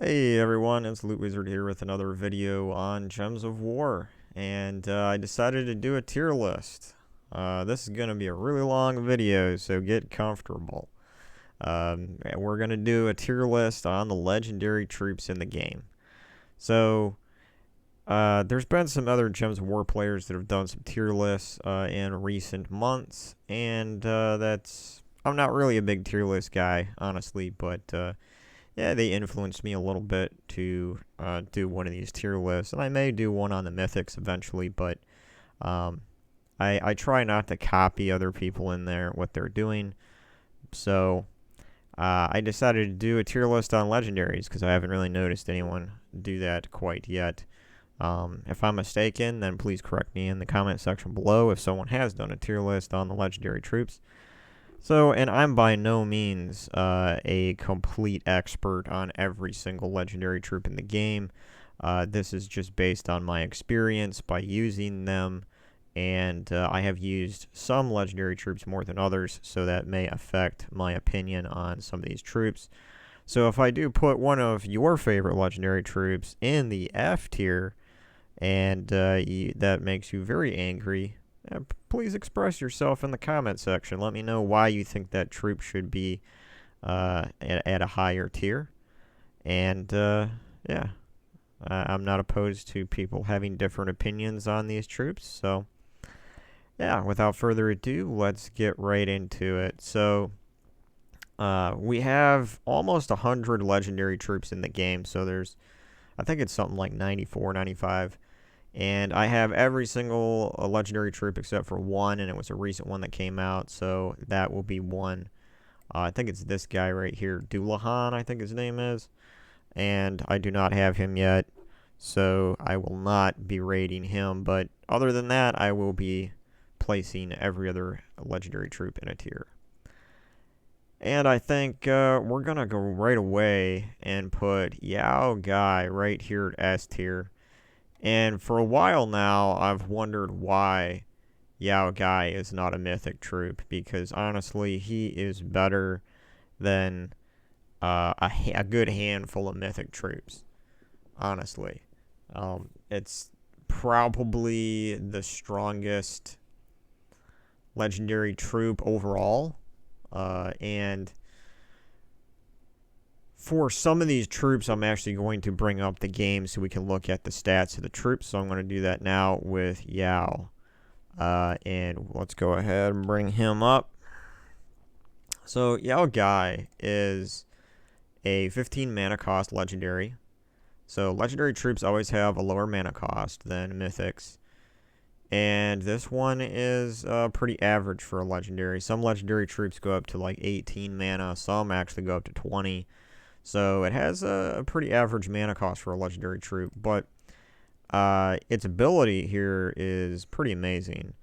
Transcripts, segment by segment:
Hey everyone, it's LootWizard here with another video on Gems of War, and I decided to do a tier list. This is going to be a really long video, so get comfortable. We're going to do a tier list on the legendary troops in the game. So, there's been some other Gems of War players that have done some tier lists in recent months, and I'm not really a big tier list guy, honestly, but yeah, they influenced me a little bit to do one of these tier lists, and I may do one on the mythics eventually, but um, I try not to copy other people in there, what they're doing. So I decided to do a tier list on legendaries because I haven't really noticed anyone do that quite yet. If I'm mistaken, then please correct me in the comment section below if someone has done a tier list on the legendary troops. So, and I'm by no means a complete expert on every single legendary troop in the game. This is just based on my experience by using them, and I have used some legendary troops more than others, so that may affect my opinion on some of these troops. So if I do put one of your favorite legendary troops in the F tier, and that makes you very angry, please express yourself in the comment section. Let me know why you think that troop should be at a higher tier. And yeah, I'm not opposed to people having different opinions on these troops. So yeah, without further ado, let's get right into it. So we have almost 100 legendary troops in the game. So I think it's something like 94, 95. And I have every single legendary troop except for one, and it was a recent one that came out, so that will be one. I think it's this guy right here, Dullahan, I think his name is. And I do not have him yet, so I will not be rating him. But other than that, I will be placing every other legendary troop in a tier. And I think we're going to go right away and put Yao Guy right here at S tier. And for a while now, I've wondered why Yao Guy is not a mythic troop, because honestly, he is better than a good handful of mythic troops. Honestly, it's probably the strongest legendary troop overall, and for some of these troops, I'm actually going to bring up the game so we can look at the stats of the troops. So I'm going to do that now with Yao. And let's go ahead and bring him up. So Yao Guy is a 15 mana cost legendary. So legendary troops always have a lower mana cost than mythics. And this one is pretty average for a legendary. Some legendary troops go up to like 18 mana. Some actually go up to 20. So it has a pretty average mana cost for a legendary troop, but its ability here is pretty amazing.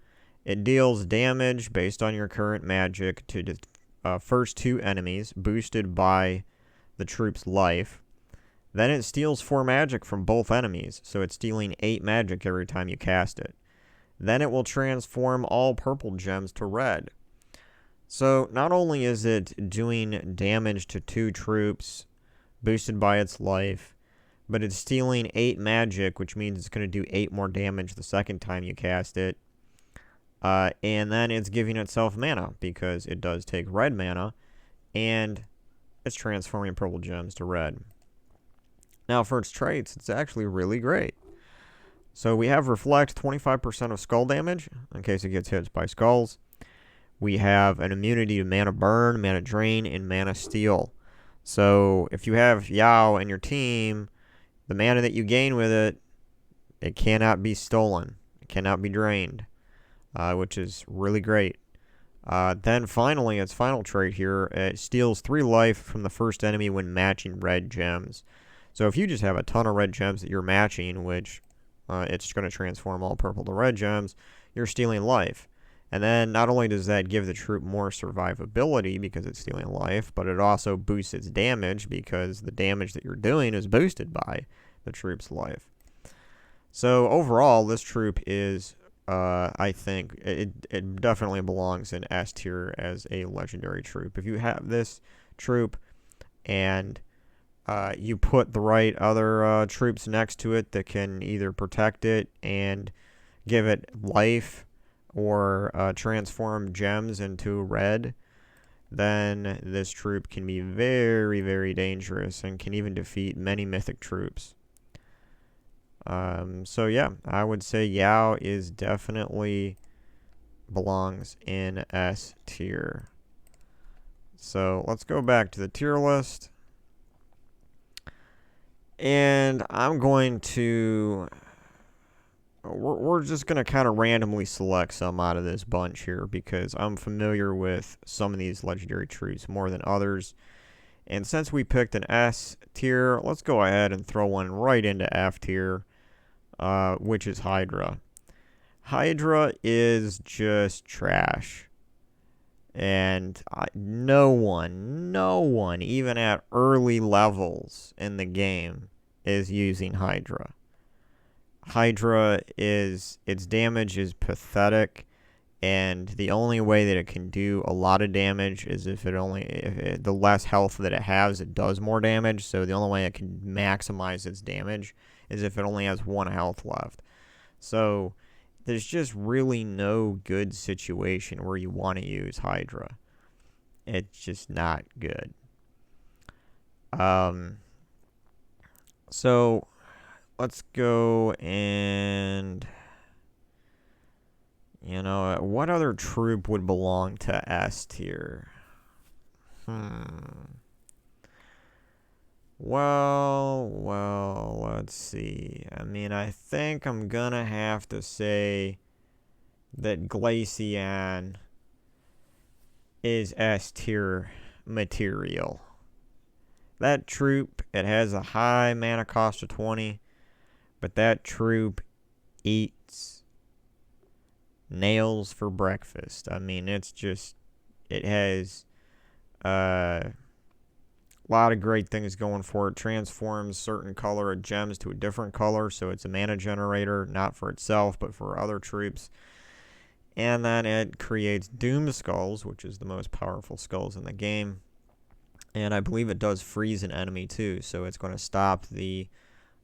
It deals damage based on your current magic to the first two enemies, boosted by the troop's life. Then it steals 4 magic from both enemies, so it's stealing 8 magic every time you cast it. Then it will transform all purple gems to red. So not only is it doing damage to 2 troops boosted by its life, but it's stealing 8 magic, which means it's going to do 8 more damage the second time you cast it. And then it's giving itself mana, because it does take red mana, and it's transforming purple gems to red. Now for its traits, it's actually really great. So we have Reflect, 25% of skull damage, in case it gets hit by skulls. We have an immunity to mana burn, mana drain, and mana steal. So if you have Yao in your team, the mana that you gain with it, it cannot be stolen. It cannot be drained, which is really great. Then finally, its final trait here, it steals 3 life from the first enemy when matching red gems. So if you just have a ton of red gems that you're matching, which it's going to transform all purple to red gems, you're stealing life. And then not only does that give the troop more survivability because it's stealing life, but it also boosts its damage because the damage that you're doing is boosted by the troop's life. So overall, this troop is, I think, it definitely belongs in S tier as a legendary troop. If you have this troop and you put the right other troops next to it that can either protect it and give it life or transform gems into red, then this troop can be very, very dangerous and can even defeat many mythic troops. So yeah, I would say Yao is definitely belongs in S tier. So let's go back to the tier list. And I'm going to... We're just going to kind of randomly select some out of this bunch here because I'm familiar with some of these legendary troops more than others. And since we picked an S tier, let's go ahead and throw one right into F tier, which is Hydra. Hydra is just trash. And no one, even at early levels in the game, is using Hydra. Hydra its damage is pathetic, and the only way that it can do a lot of damage is if the less health that it has, it does more damage. So the only way it can maximize its damage is if it only has 1 health left. So there's just really no good situation where you want to use Hydra. It's just not good. So let's go and, what other troop would belong to S tier? Well, let's see. I mean, I think I'm gonna have to say that Glaceon is S tier material. That troop, it has a high mana cost of 20, but that troop eats nails for breakfast. I mean, it has a lot of great things going for it. Transforms certain color of gems to a different color, so it's a mana generator, not for itself, but for other troops. And then it creates Doom Skulls, which is the most powerful skulls in the game. And I believe it does freeze an enemy too, so it's going to stop the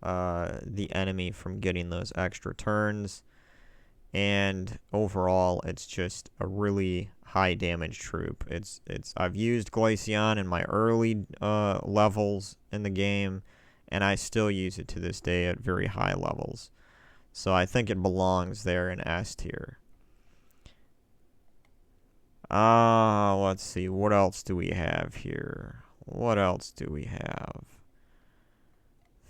enemy from getting those extra turns. And overall, it's just a really high damage troop. I've used Glaceon in my early levels in the game, and I still use it to this day at very high levels. So I think it belongs there in S tier. Let's see. What else do we have here?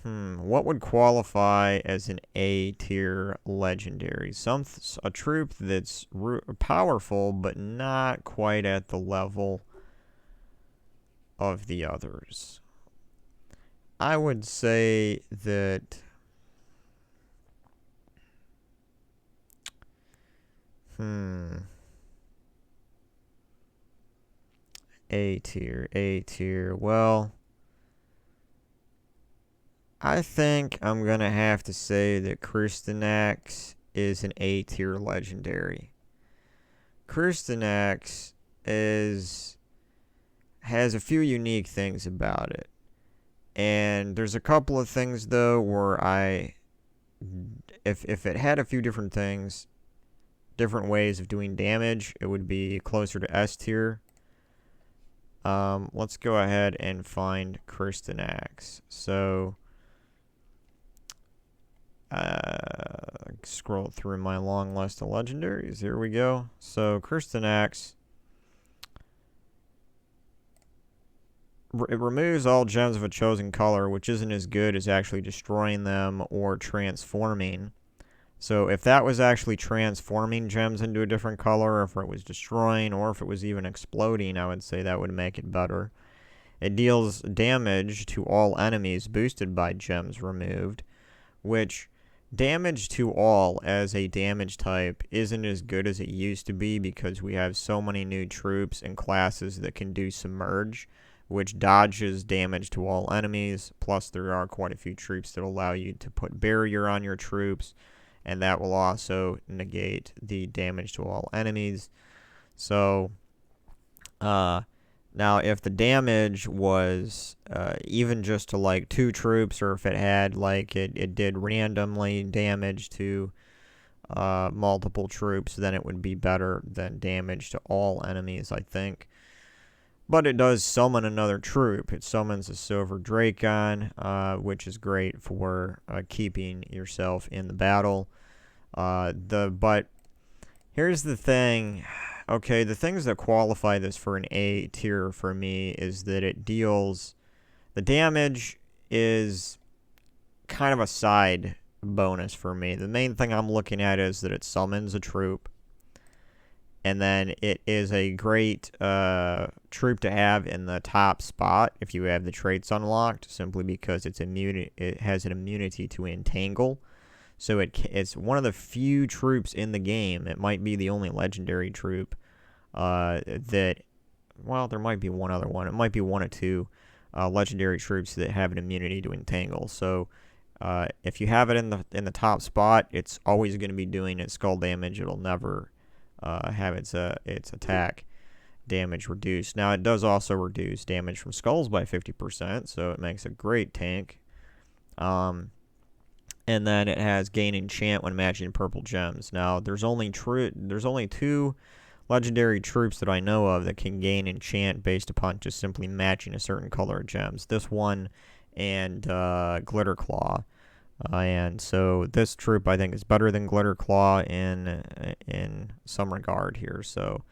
What would qualify as an A tier legendary? A troop that's powerful, but not quite at the level of the others. I would say that... A tier. Well, I think I'm going to have to say that Kristinax is an A tier legendary. Kristinax has a few unique things about it. And there's a couple of things, though, where if it had a few different things, different ways of doing damage, it would be closer to S tier. Let's go ahead and find Kristinax. So, scroll through my long list of legendaries. Here we go. So, Kristinax, it removes all gems of a chosen color, which isn't as good as actually destroying them or transforming. So if that was actually transforming gems into a different color, or if it was destroying, or if it was even exploding, I would say that would make it better. It deals damage to all enemies boosted by gems removed, which damage to all as a damage type isn't as good as it used to be because we have so many new troops and classes that can do Submerge, which dodges damage to all enemies, plus there are quite a few troops that allow you to put barrier on your troops, and that will also negate the damage to all enemies. So, Now, if the damage was even just to like 2 troops, or if it had like it did randomly damage to multiple troops, then it would be better than damage to all enemies, I think. But it does summon another troop. It summons a Silver Dracon, which is great for keeping yourself in the battle. But here's the thing. Okay, the things that qualify this for an A tier for me is that it deals... The damage is kind of a side bonus for me. The main thing I'm looking at is that it summons a troop. And then it is a great troop to have in the top spot if you have the traits unlocked, simply because it has an immunity to entangle. So it's one of the few troops in the game. It might be the only legendary troop that... Well, there might be one other one. It might be one or two legendary troops that have an immunity to entangle. So if you have it in the top spot, it's always going to be doing its skull damage. It'll never have its attack damage reduced. Now, it does also reduce damage from skulls by 50%, so it makes a great tank. And then it has gain enchant when matching purple gems. Now, there's only 2 legendary troops that I know of that can gain enchant based upon just simply matching a certain color of gems. This one and Glitterclaw. And so this troop, I think, is better than Glitterclaw in some regard here. So,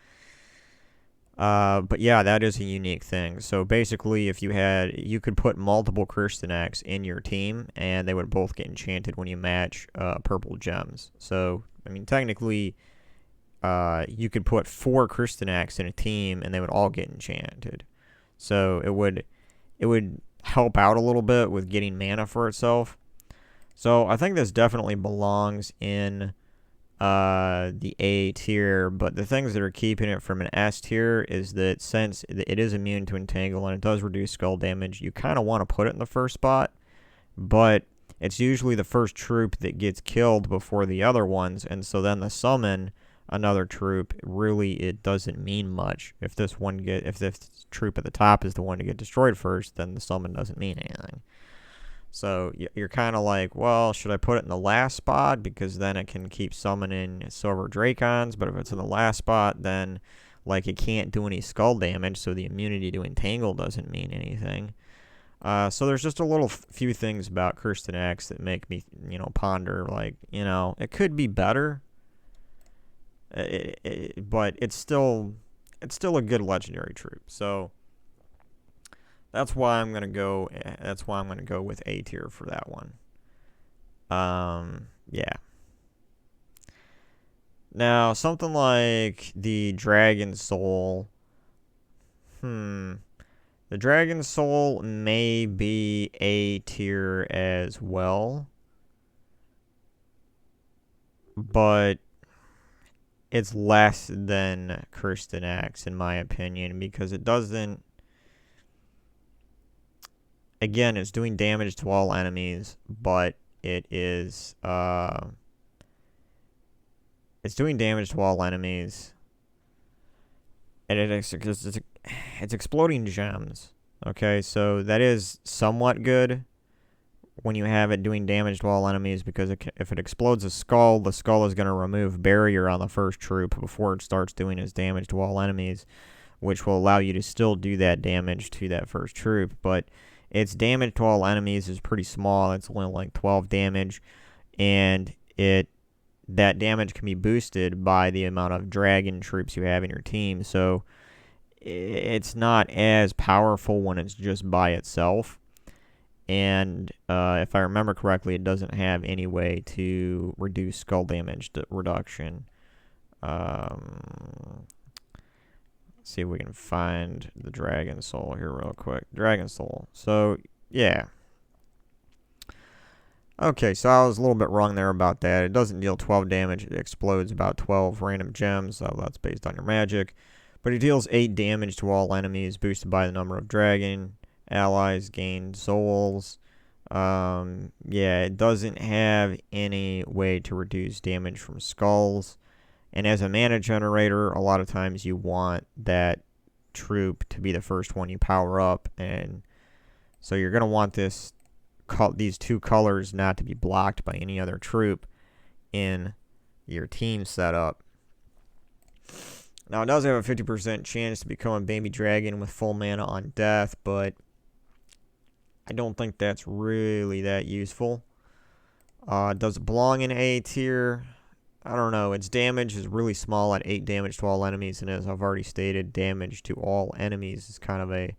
but yeah, that is a unique thing. So basically, if you could put multiple Kirstenaks in your team, and they would both get enchanted when you match purple gems. So, I mean, technically, you could put 4 Kirstenaks in a team, and they would all get enchanted. So it would help out a little bit with getting mana for itself. So I think this definitely belongs in the A tier, but the things that are keeping it from an S tier is that since it is immune to entangle and it does reduce skull damage, you kind of want to put it in the first spot, but it's usually the first troop that gets killed before the other ones, and so then the summon another troop, really it doesn't mean much. If this troop at the top is the one to get destroyed first, then the summon doesn't mean anything. So you're kind of like, well, should I put it in the last spot because then it can keep summoning Silver Dracons? But if it's in the last spot, then like it can't do any skull damage, so the immunity to entangle doesn't mean anything. So there's just a little few things about Kirstenaks that make me, ponder, like, it could be better. But it's still a good legendary troop. So that's why I'm gonna go. That's why I'm gonna go with A tier for that one. Yeah. Now something like the Dragon Soul. The Dragon Soul may be A tier as well, but it's less than Kirstenaks in my opinion, because it doesn't... Again, it's doing damage to all enemies, but it is... it's doing damage to all enemies, and it's exploding gems. Okay, so that is somewhat good when you have it doing damage to all enemies, because if it explodes a skull, the skull is going to remove barrier on the first troop before it starts doing its damage to all enemies, which will allow you to still do that damage to that first troop. But its damage to all enemies is pretty small. It's only like 12 damage, and that damage can be boosted by the amount of dragon troops you have in your team. So it's not as powerful when it's just by itself. And if I remember correctly, it doesn't have any way to reduce skull damage reduction. Let's see if we can find the Dragon Soul here real quick. Dragon Soul. So, yeah. Okay, so I was a little bit wrong there about that. It doesn't deal 12 damage. It explodes about 12 random gems. So that's based on your magic. But it deals 8 damage to all enemies, boosted by the number of dragon allies, gained souls. Yeah, it doesn't have any way to reduce damage from skulls. And as a mana generator, a lot of times you want that troop to be the first one you power up, and so you're going to want these two colors not to be blocked by any other troop in your team setup. Now, it does have a 50% chance to become a baby dragon with full mana on death, but I don't think that's really that useful. Does it belong in A tier? I don't know. Its damage is really small at 8 damage to all enemies, and as I've already stated, damage to all enemies is kind of a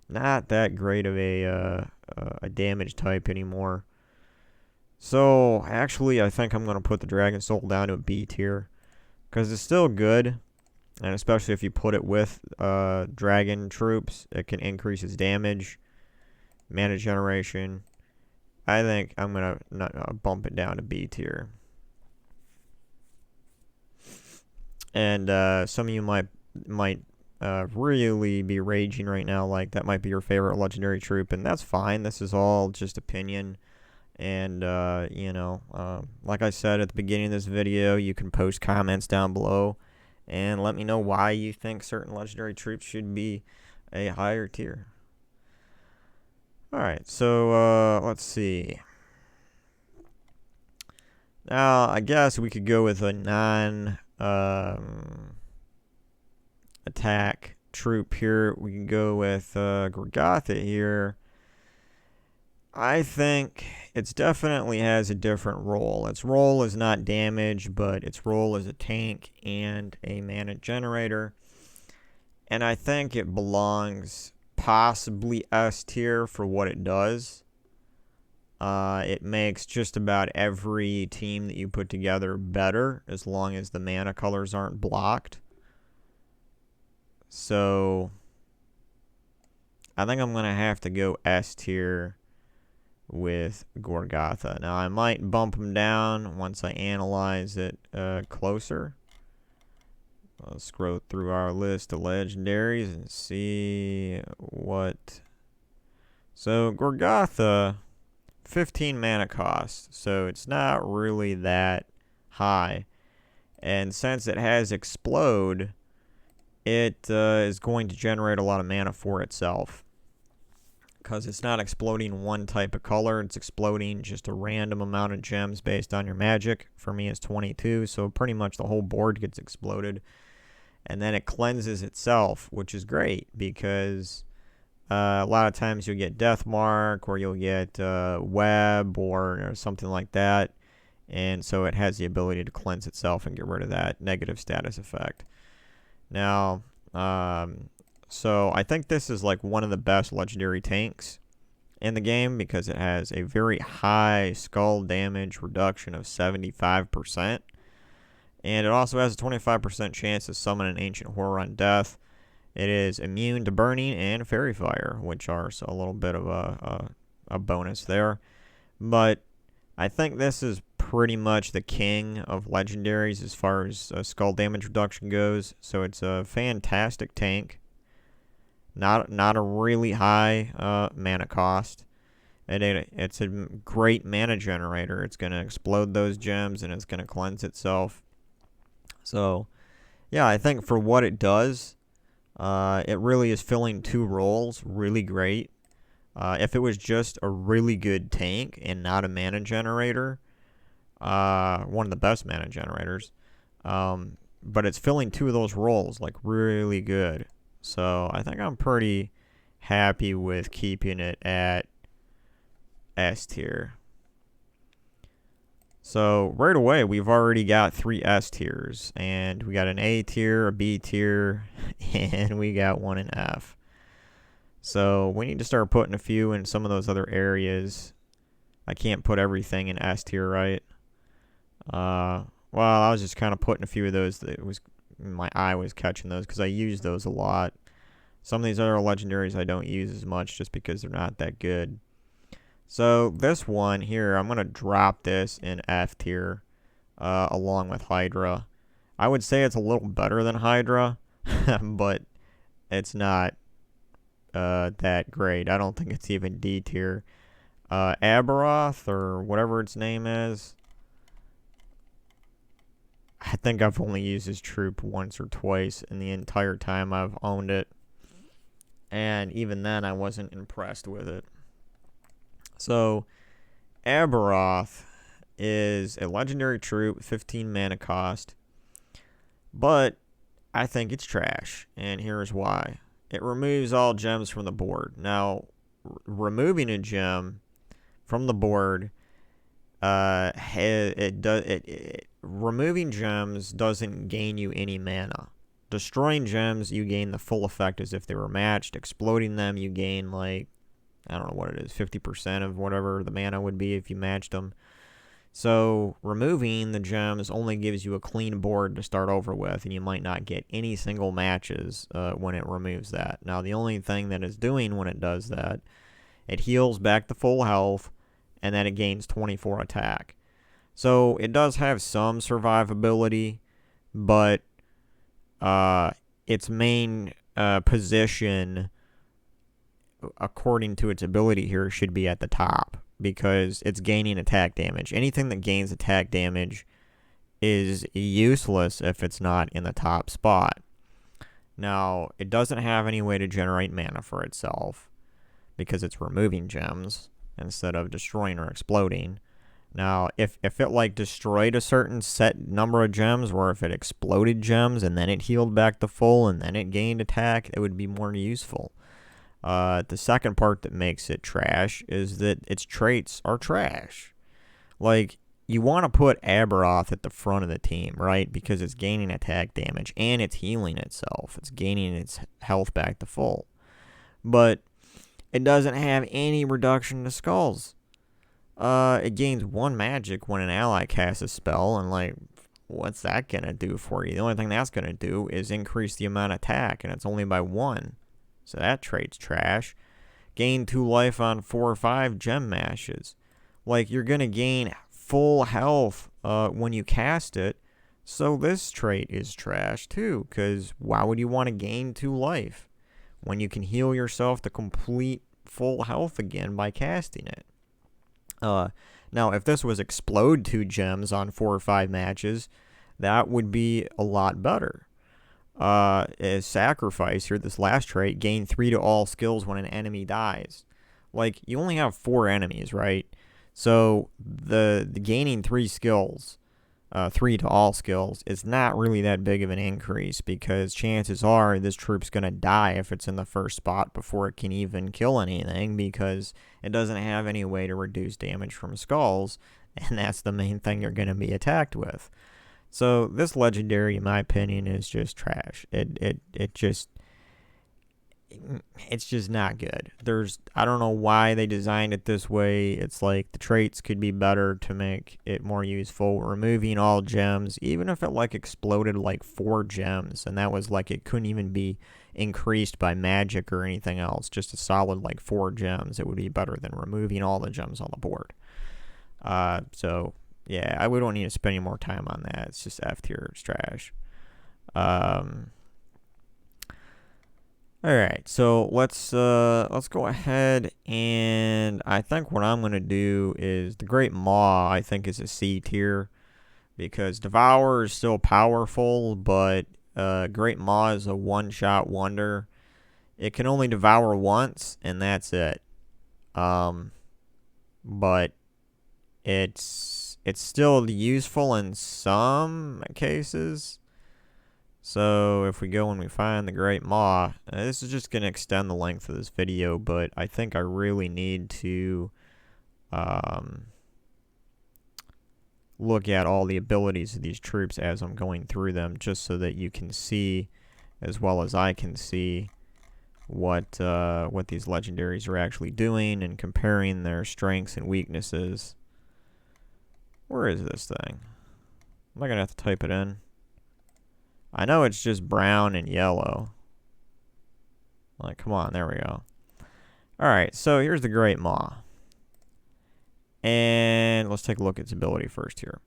not that great of a damage type anymore. So, actually, I think I'm going to put the Dragon Soul down to a B tier, because it's still good, and especially if you put it with dragon troops, it can increase its damage, mana generation. I think I'm going to bump it down to B tier. And some of you might really be raging right now, like that might be your favorite legendary troop, and that's fine. This is all just opinion. And, you know, like I said at the beginning of this video, you can post comments down below and let me know why you think certain legendary troops should be a higher tier. Alright, so, let's see. Now, I guess we could go with a attack troop here. We can go with Gorgotha here. I think it definitely has a different role. Its role is not damage, but its role is a tank and a mana generator. And I think it belongs possibly S tier for what it does. It makes just about every team that you put together better as long as the mana colors aren't blocked. So I think I'm going to have to go S tier with Gorgotha. Now, I might bump them down once I analyze it closer. I'll scroll through our list of legendaries and see what. So, Gorgotha, 15 mana cost, so it's not really that high. And since it has Explode, it is going to generate a lot of mana for itself. Because it's not exploding one type of color, it's exploding just a random amount of gems based on your magic. For me, it's 22, so pretty much the whole board gets exploded. And then it cleanses itself, which is great, because a lot of times you'll get Death Mark, or you'll get Web, or something like that. And so it has the ability to cleanse itself and get rid of that negative status effect. Now, so I think this is like one of the best legendary tanks in the game, because it has a very high skull damage reduction of 75%. And it also has a 25% chance to summon an Ancient Horror on death. It is immune to burning and fairy fire, which are a little bit of a bonus there. But I think this is pretty much the king of legendaries as far as skull damage reduction goes. So it's a fantastic tank. Not a really high mana cost. It's a great mana generator. It's going to explode those gems, and it's going to cleanse itself. So, yeah, I think for what it does, it really is filling two roles really great. If it was just a really good tank and not a mana generator, one of the best mana generators, but it's filling two of those roles like really good. So I think I'm pretty happy with keeping it at S tier. So right away, we've already got 3 S tiers, and we got an A tier, a B tier, and we got one in F. So we need to start putting a few in some of those other areas. I can't put everything in S tier, right? Well, I was just kind of putting a few of those that my eye was catching those, because I use those a lot. Some of these other legendaries I don't use as much just because they're not that good. So this one here, I'm going to drop this in F tier along with Hydra. I would say it's a little better than Hydra, but it's not that great. I don't think it's even D tier. Aberoth, or whatever its name is, I think I've only used this troop once or twice in the entire time I've owned it. And even then, I wasn't impressed with it. So, Broth is a legendary troop, 15 mana cost. But I think it's trash, and here's why. It removes all gems from the board. Now, removing a gem from the board, removing gems doesn't gain you any mana. Destroying gems, you gain the full effect as if they were matched. Exploding them, you gain, like, I don't know what it is, 50% of whatever the mana would be if you matched them. So, removing the gems only gives you a clean board to start over with, and you might not get any single matches when it removes that. Now, the only thing that it's doing when it does that, it heals back to full health, and then it gains 24 attack. So, it does have some survivability, but its main position, according to its ability here, should be at the top, because it's gaining attack damage. Anything that gains attack damage is useless if it's not in the top spot. Now, it doesn't have any way to generate mana for itself, because it's removing gems instead of destroying or exploding. Now, if it like destroyed a certain set number of gems, or if it exploded gems and then it healed back to full and then it gained attack, it would be more useful. The second part that makes it trash is that its traits are trash. Like, you want to put Broth at the front of the team, right? Because it's gaining attack damage and it's healing itself. It's gaining its health back to full. But it doesn't have any reduction to skulls. It gains 1 magic when an ally casts a spell, and like, what's that gonna do for you? The only thing that's gonna do is increase the amount of attack, and it's only by 1. So that trait's trash. Gain 2 life on 4 or 5 gem mashes. Like, you're gonna gain full health when you cast it. So this trait is trash too, because why would you want to gain 2 life when you can heal yourself to complete full health again by casting it? Now, if this was explode 2 gems on 4 or 5 matches, that would be a lot better. As sacrifice here, this last trait, gain 3 to all skills when an enemy dies. Like, you only have 4 enemies, right? So the gaining 3 skills, 3 to all skills, is not really that big of an increase, because chances are this troop's gonna die if it's in the first spot before it can even kill anything, because it doesn't have any way to reduce damage from skulls, and that's the main thing you're gonna be attacked with. So this legendary, in my opinion, is just trash. It's just not good. I don't know why they designed it this way. It's like the traits could be better to make it more useful. Removing all gems, even if it like exploded like 4 gems, and that was like, it couldn't even be increased by magic or anything else, just a solid like 4 gems, it would be better than removing all the gems on the board. So yeah, we don't need to spend any more time on that. It's just F tier. It's trash. Alright, so let's go ahead, and I think what I'm going to do is the Great Maw, I think, is a C tier, because Devour is still powerful, but Great Maw is a one-shot wonder. It can only devour once, and that's it. But it's still useful in some cases. So if we go and we find the Great Maw, this is just going to extend the length of this video, but I think I really need to look at all the abilities of these troops as I'm going through them, just so that you can see, as well as I can see, what these legendaries are actually doing, and comparing their strengths and weaknesses. Where is this thing? Am I going to have to type it in? I know it's just brown and yellow. Like, come on, there we go. Alright, so here's the Great Maw. And let's take a look at its ability first here.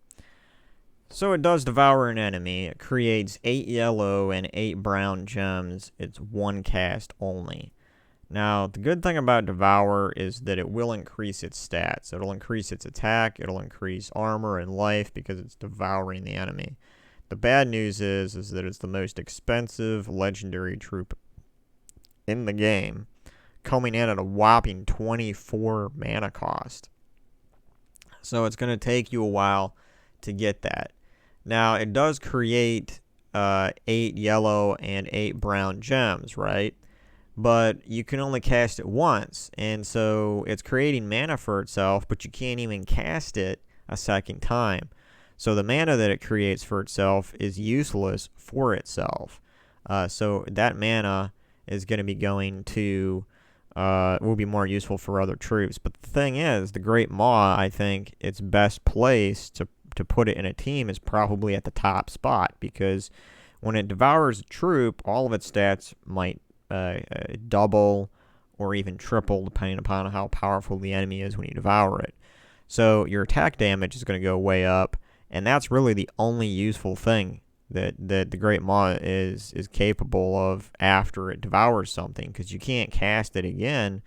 So it does devour an enemy. It creates 8 yellow and 8 brown gems. It's 1 cast only. Now, the good thing about Devour is that it will increase its stats. It'll increase its attack, it'll increase armor and life, because it's devouring the enemy. The bad news is that it's the most expensive legendary troop in the game, coming in at a whopping 24 mana cost. So it's going to take you a while to get that. Now, it does create 8 yellow and 8 brown gems, right? But you can only cast it once, and so it's creating mana for itself, but you can't even cast it a second time. So the mana that it creates for itself is useless for itself. So that mana is going to be going to, will be more useful for other troops. But the thing is, the Great Maw, I think its best place to put it in a team is probably at the top spot, because when it devours a troop, all of its stats might double or even triple depending upon how powerful the enemy is when you devour it. So your attack damage is going to go way up, and that's really the only useful thing that the Great Maw is capable of after it devours something, because you can't cast it again.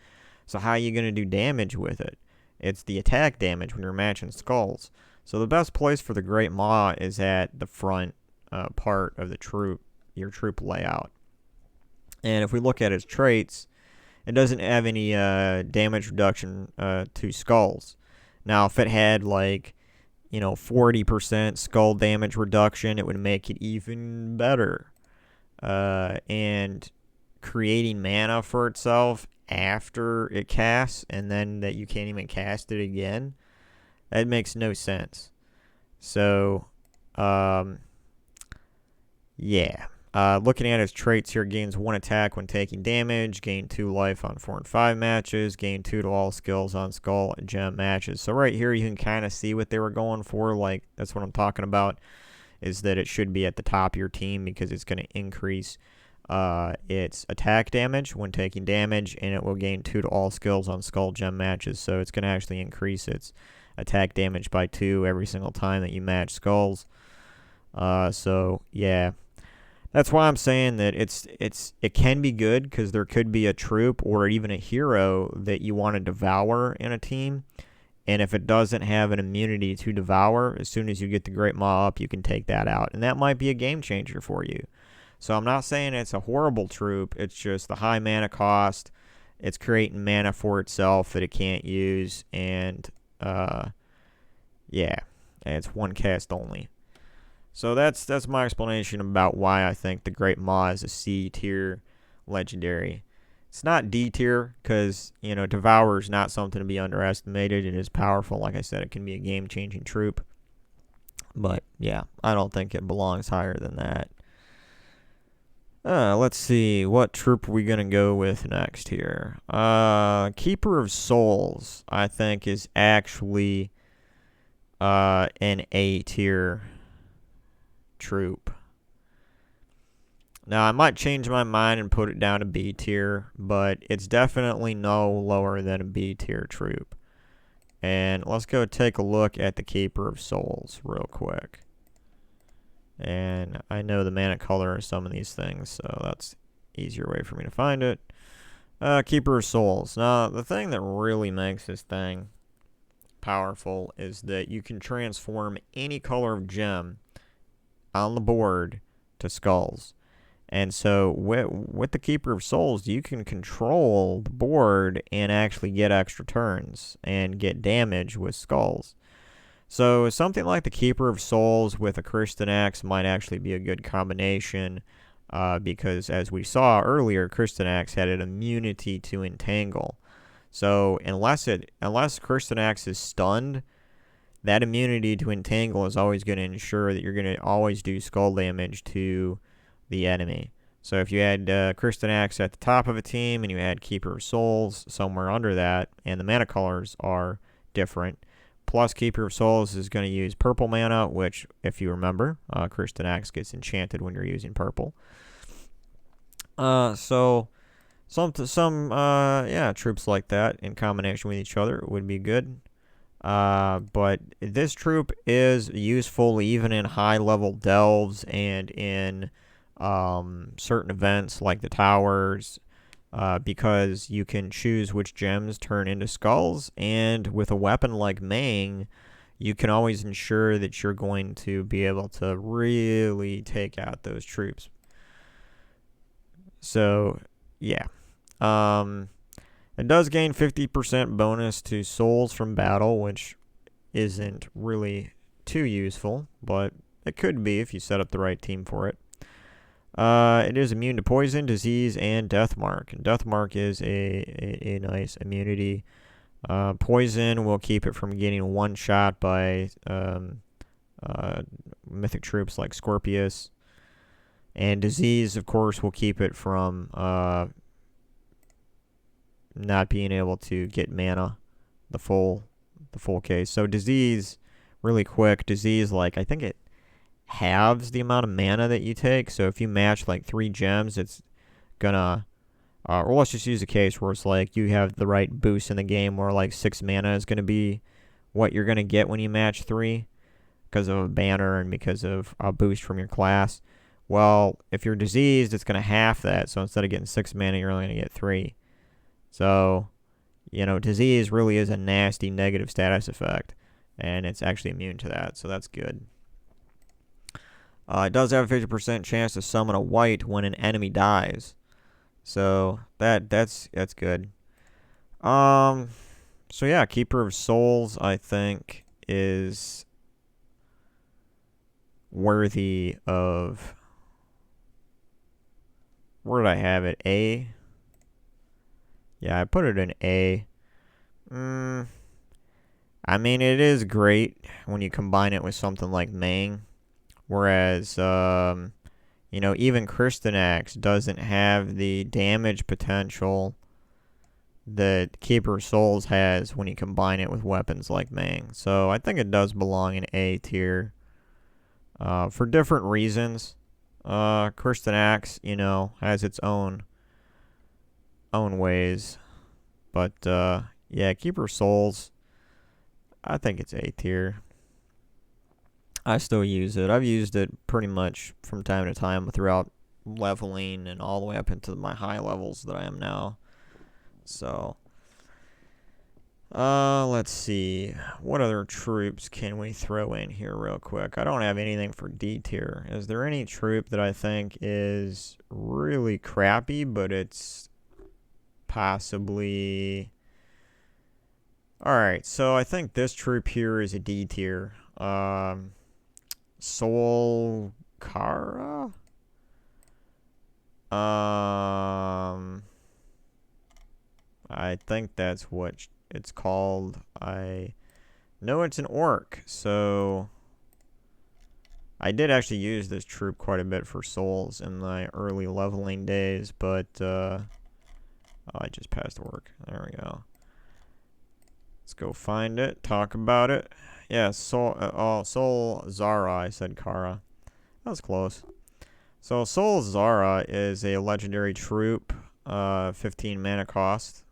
So how are you going to do damage with it? It's the attack damage when you're matching skulls. So the best place for the Great Maw is at the front part of the your troop layout. And if we look at its traits, it doesn't have any damage reduction to skulls. Now, if it had, like, 40% skull damage reduction, it would make it even better. And creating mana for itself after it casts, and then that you can't even cast it again, that makes no sense. So, yeah. Looking at its traits here, gains 1 attack when taking damage, gain 2 life on 4 and 5 matches, gain 2 to all skills on skull and gem matches. So right here you can kind of see what they were going for. Like, that's what I'm talking about, is that it should be at the top of your team, because it's going to increase its attack damage when taking damage, and it will gain 2 to all skills on skull gem matches. So it's going to actually increase its attack damage by 2 every single time that you match skulls. So yeah. That's why I'm saying that it can be good, because there could be a troop or even a hero that you want to devour in a team, and if it doesn't have an immunity to devour, as soon as you get the Great Maw up, you can take that out, and that might be a game changer for you. So I'm not saying it's a horrible troop, it's just the high mana cost, it's creating mana for itself that it can't use, and yeah, it's one cast only. So that's my explanation about why I think the Great Maw is a C tier legendary. It's not D tier, because, Devour is not something to be underestimated. It is powerful. Like I said, it can be a game-changing troop. But, yeah, I don't think it belongs higher than that. Let's see. What troop are we going to go with next here? Keeper of Souls, I think, is actually an A tier troop. Now, I might change my mind and put it down to B tier, but it's definitely no lower than a B tier troop. And let's go take a look at the Keeper of Souls real quick. And I know the mana color of some of these things, so that's an easier way for me to find it. Keeper of Souls. Now, the thing that really makes this thing powerful is that you can transform any color of gem on the board to skulls. And so with the Keeper of Souls, you can control the board and actually get extra turns and get damage with skulls. So something like the Keeper of Souls with a Kristen Axe might actually be a good combination, because as we saw earlier, Kristen Axe had an immunity to entangle. So unless Kristen Axe is stunned, that immunity to entangle is always going to ensure that you're going to always do skull damage to the enemy. So if you had Kristen Axe at the top of a team and you had Keeper of Souls somewhere under that, and the mana colors are different, plus Keeper of Souls is going to use purple mana, which, if you remember, Kristen Axe gets enchanted when you're using purple. So some troops like that in combination with each other would be good. But this troop is useful even in high-level delves and in certain events like the towers, because you can choose which gems turn into skulls, and with a weapon like Mang, you can always ensure that you're going to be able to really take out those troops. So, yeah. It does gain 50% bonus to souls from battle, which isn't really too useful, but it could be if you set up the right team for it. It is immune to poison, disease, and death mark. And death mark is a nice immunity. Poison will keep it from getting one shot by mythic troops like Scorpius. And disease, of course, will keep it from not being able to get mana the full case. So disease, really quick, disease, like, I think it halves the amount of mana that you take. So if you match like 3 gems, it's gonna or let's just use a case where it's like you have the right boost in the game where like 6 mana is gonna be what you're gonna get when you match 3 because of a banner and because of a boost from your class. Well, if you're diseased, it's gonna half that. So instead of getting 6 mana, you're only gonna get 3. So, you know, disease really is a nasty negative status effect, and it's actually immune to that, so that's good. It does have a 50% chance to summon a white when an enemy dies, so that's good. So yeah, Keeper of Souls, I think, is worthy of. Where did I have it? A. Yeah, I put it in A. I mean, it is great when you combine it with something like Mang. Whereas, you know, even Kristenax doesn't have the damage potential that Keeper of Souls has when you combine it with weapons like Mang. So I think it does belong in A tier for different reasons. Kristenax, you know, has its own ways. But, yeah, Keeper of Souls, I think it's A tier. I still use it. I've used it pretty much from time to time throughout leveling and all the way up into my high levels that I am now. So, let's see. What other troops can we throw in here real quick? I don't have anything for D tier. Is there any troop that I think is really crappy, but it's possibly... Alright, so I think this troop here is a D tier. Soul Kara? I think that's what it's called. I know it's an orc, so I did actually use this troop quite a bit for souls in my early leveling days, but oh, I just passed orc. There we go. Let's go find it, talk about it. Yeah, Soul Zara, I said Kara. That was close. So Soul Zara is a legendary troop, 15 mana cost.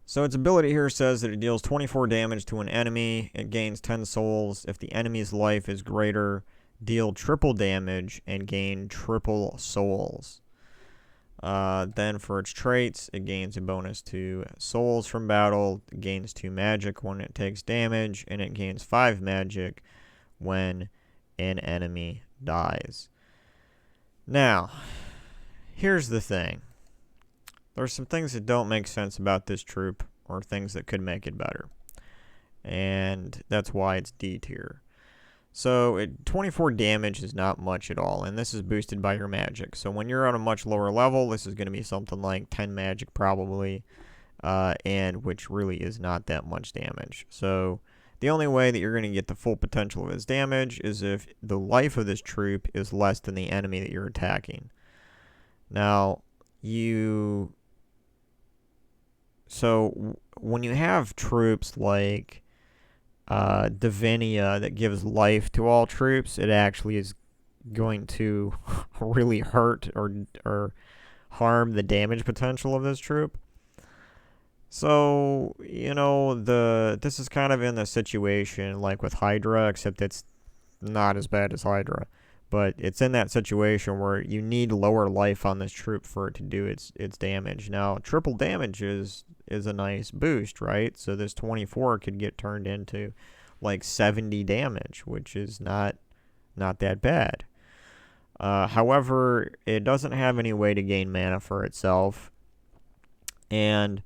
So its ability here says that it deals 24 damage to an enemy. It gains 10 souls. If the enemy's life is greater, deal triple damage and gain triple souls. Then for its traits, it gains a bonus to souls from battle, it gains 2 magic when it takes damage, and it gains 5 magic when an enemy dies. Now, here's the thing. There's some things that don't make sense about this troop, or things that could make it better. And that's why it's D tier. So 24 damage is not much at all, and this is boosted by your magic. So when you're on a much lower level, this is going to be something like 10 magic probably, and which really is not that much damage. So the only way that you're going to get the full potential of its damage is if the life of this troop is less than the enemy that you're attacking. Now, so when you have troops like Divinia that gives life to all troops, it actually is going to really hurt or harm the damage potential of this troop. So, you know, this is kind of in the situation like with Hydra, except it's not as bad as Hydra. But it's in that situation where you need lower life on this troop for it to do its damage. Now, triple damage is a nice boost, right? So this 24 could get turned into like 70 damage, which is not that bad. However, it doesn't have any way to gain mana for itself. And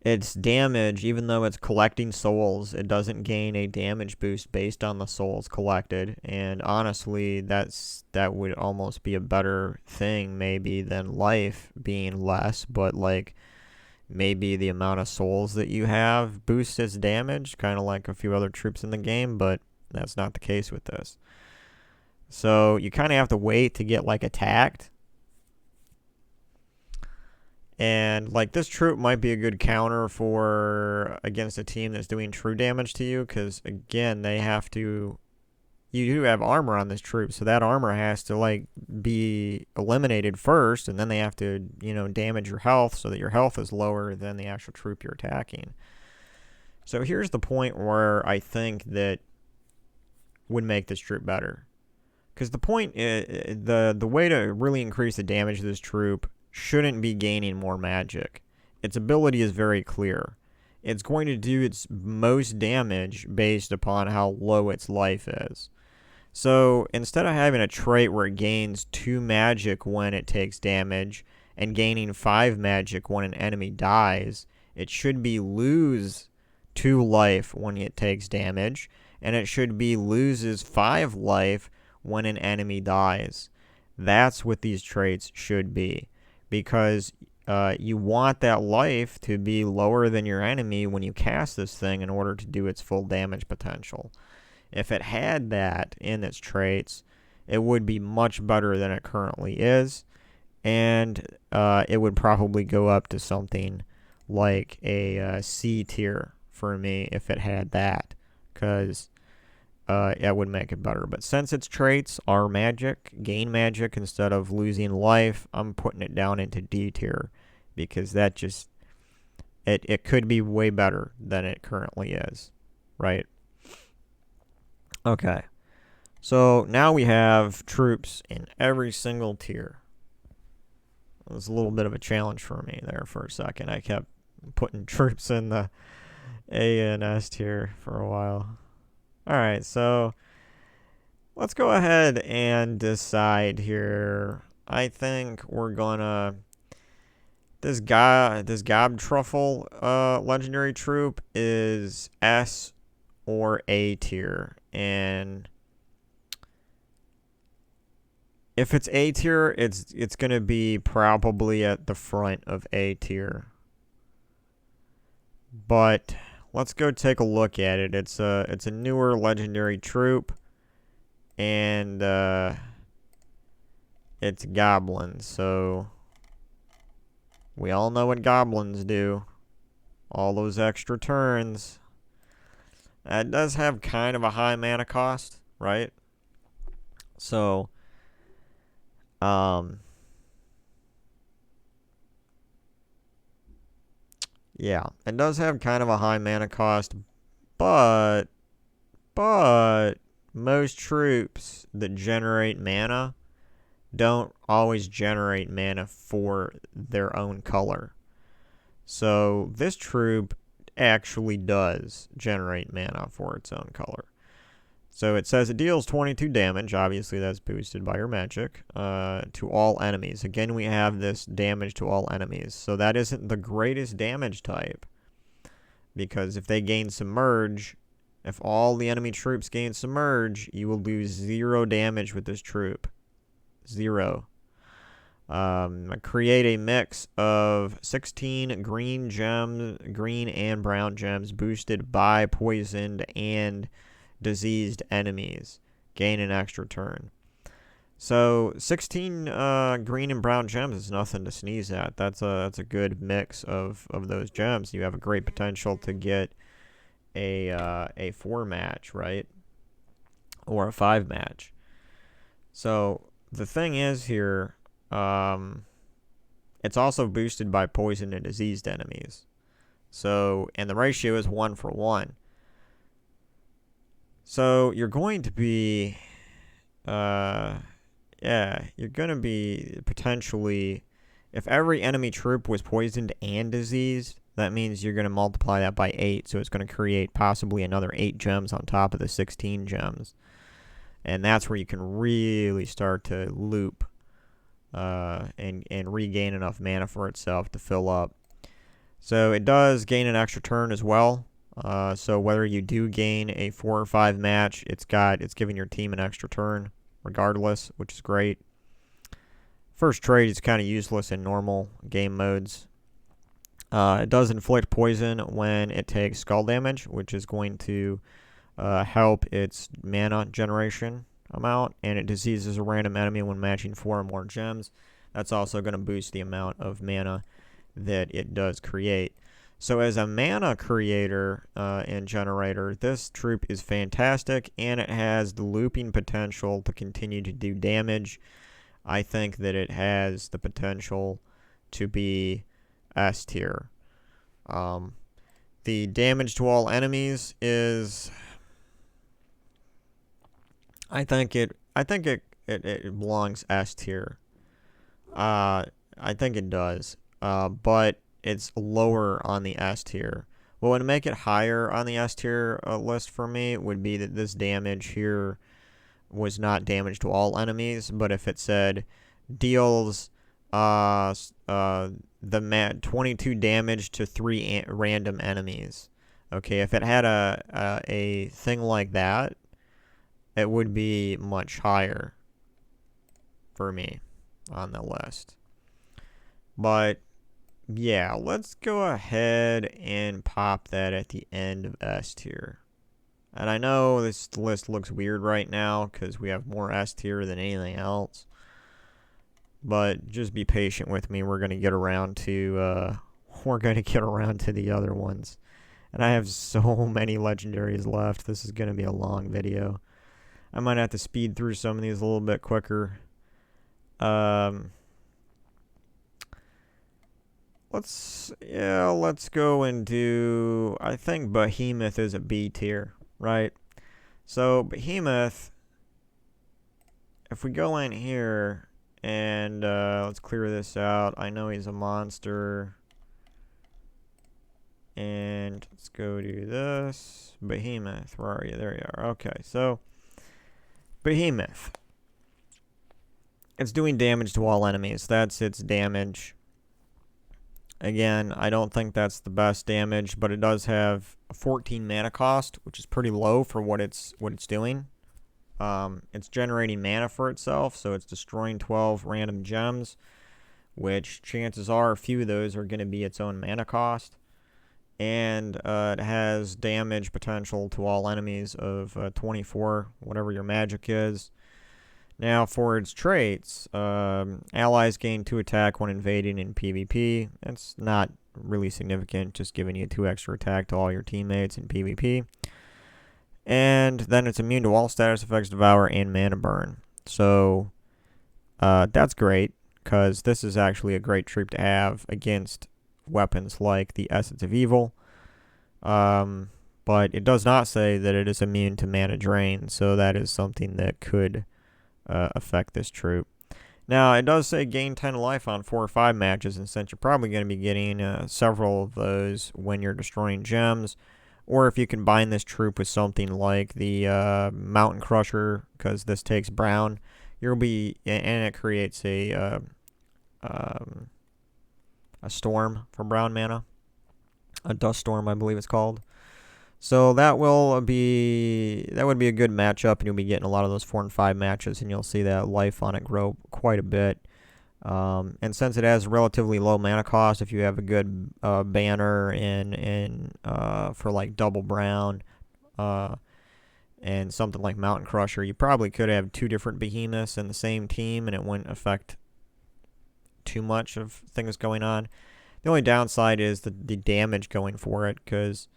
its damage, even though it's collecting souls, it doesn't gain a damage boost based on the souls collected. And honestly, that would almost be a better thing maybe than life being less, but like maybe the amount of souls that you have boosts its damage, kind of like a few other troops in the game, but that's not the case with this. So you kind of have to wait to get like attacked. And like this troop might be a good counter for against a team that's doing true damage to you, because again, you do have armor on this troop, so that armor has to like be eliminated first, and then they have to, damage your health so that your health is lower than the actual troop you're attacking. So here's the point where I think that would make this troop better. Because the point is, the way to really increase the damage of this troop shouldn't be gaining more magic. Its ability is very clear. It's going to do its most damage based upon how low its life is. So instead of having a trait where it gains 2 magic when it takes damage and gaining 5 magic when an enemy dies, it should be lose 2 life when it takes damage, and it should be loses 5 life when an enemy dies. That's what these traits should be. Because you want that life to be lower than your enemy when you cast this thing in order to do its full damage potential. If it had that in its traits, it would be much better than it currently is, and it would probably go up to something like a C tier for me if it had that, because it would make it better. But since its traits are magic, gain magic instead of losing life, I'm putting it down into D tier, because that just, it could be way better than it currently is, right? Okay, so now we have troops in every single tier. It was a little bit of a challenge for me there for a second. I kept putting troops in the A and S tier for a while. Alright, so let's go ahead and decide here. I think we're gonna... This Gob Truffle legendary troop is S or A tier. And if it's A tier, it's gonna be probably at the front of A tier. But let's go take a look at it. It's a newer legendary troop, and it's Goblin. So we all know what Goblins do. All those extra turns. It does have kind of a high mana cost, right? So, yeah, it does have kind of a high mana cost, but most troops that generate mana don't always generate mana for their own color. So this troop actually does generate mana for its own color. So it says it deals 22 damage. Obviously, that's boosted by your magic to all enemies. Again, we have this damage to all enemies. So that isn't the greatest damage type, because if they gain Submerge, if all the enemy troops gain Submerge, you will lose 0 damage with this troop. 0. Create a mix of 16 green gems, green and brown gems boosted by poisoned and diseased enemies. Gain an extra turn. So 16 green and brown gems is nothing to sneeze at. That's a good mix of those gems. You have a great potential to get a 4 match, right? Or a 5 match. So the thing is here, it's also boosted by poison and diseased enemies. So, and the ratio is 1-for-1. So you're going to be yeah, you're gonna be potentially, if every enemy troop was poisoned and diseased, that means you're gonna multiply that by 8, so it's gonna create possibly another 8 gems on top of the 16 gems. And that's where you can really start to loop and regain enough mana for itself to fill up. So it does gain an extra turn as well. So whether you do gain a 4 or 5 match, it's giving your team an extra turn regardless, which is great. First trade is kind of useless in normal game modes. It does inflict poison when it takes skull damage, which is going to help its mana generation amount, and it diseases a random enemy when matching 4 or more gems. That's also going to boost the amount of mana that it does create. So as a mana creator and generator, this troop is fantastic, and it has the looping potential to continue to do damage. I think that it has the potential to be S tier. The damage to all enemies is, I think it belongs S tier. I think it does. But it's lower on the S tier. What would make it higher on the S tier list for me would be that this damage here was not damage to all enemies, but if it said deals 22 damage to 3 random enemies. Okay, if it had a thing like that, it would be much higher for me on the list. But yeah, let's go ahead and pop that at the end of S tier. And I know this list looks weird right now because we have more S tier than anything else. But just be patient with me. We're going to get around to the other ones. And I have so many legendaries left. This is going to be a long video. I might have to speed through some of these a little bit quicker. Let's go and do, I think Behemoth is a B tier, right? So Behemoth, if we go in here and let's clear this out. I know he's a monster. And let's go do this. Behemoth, where are you? There you are. Okay, so Behemoth. It's doing damage to all enemies. That's its damage. Again, I don't think that's the best damage, but it does have a 14 mana cost, which is pretty low for what it's doing. It's generating mana for itself, so it's destroying 12 random gems, which chances are a few of those are going to be its own mana cost. And it has damage potential to all enemies of 24, whatever your magic is. Now, for its traits, allies gain 2 attack when invading in PvP. That's not really significant, just giving you 2 extra attack to all your teammates in PvP. And then it's immune to all status effects, devour, and mana burn. So, that's great, because this is actually a great troop to have against weapons like the Essence of Evil. But it does not say that it is immune to mana drain, so that is something that could affect this troop. Now, it does say gain 10 life on 4 or 5 matches, and since you're probably going to be getting several of those when you're destroying gems, or if you combine this troop with something like the Mountain Crusher, because this takes brown, you'll be, and it creates a storm for brown mana, a dust storm, I believe it's called. So that would be a good matchup, and you'll be getting a lot of those 4 and 5 matches, and you'll see that life on it grow quite a bit. And since it has relatively low mana cost, if you have a good banner and for like double brown and something like Mountain Crusher, you probably could have 2 different behemoths in the same team, and it wouldn't affect too much of things going on. The only downside is the damage going for it, because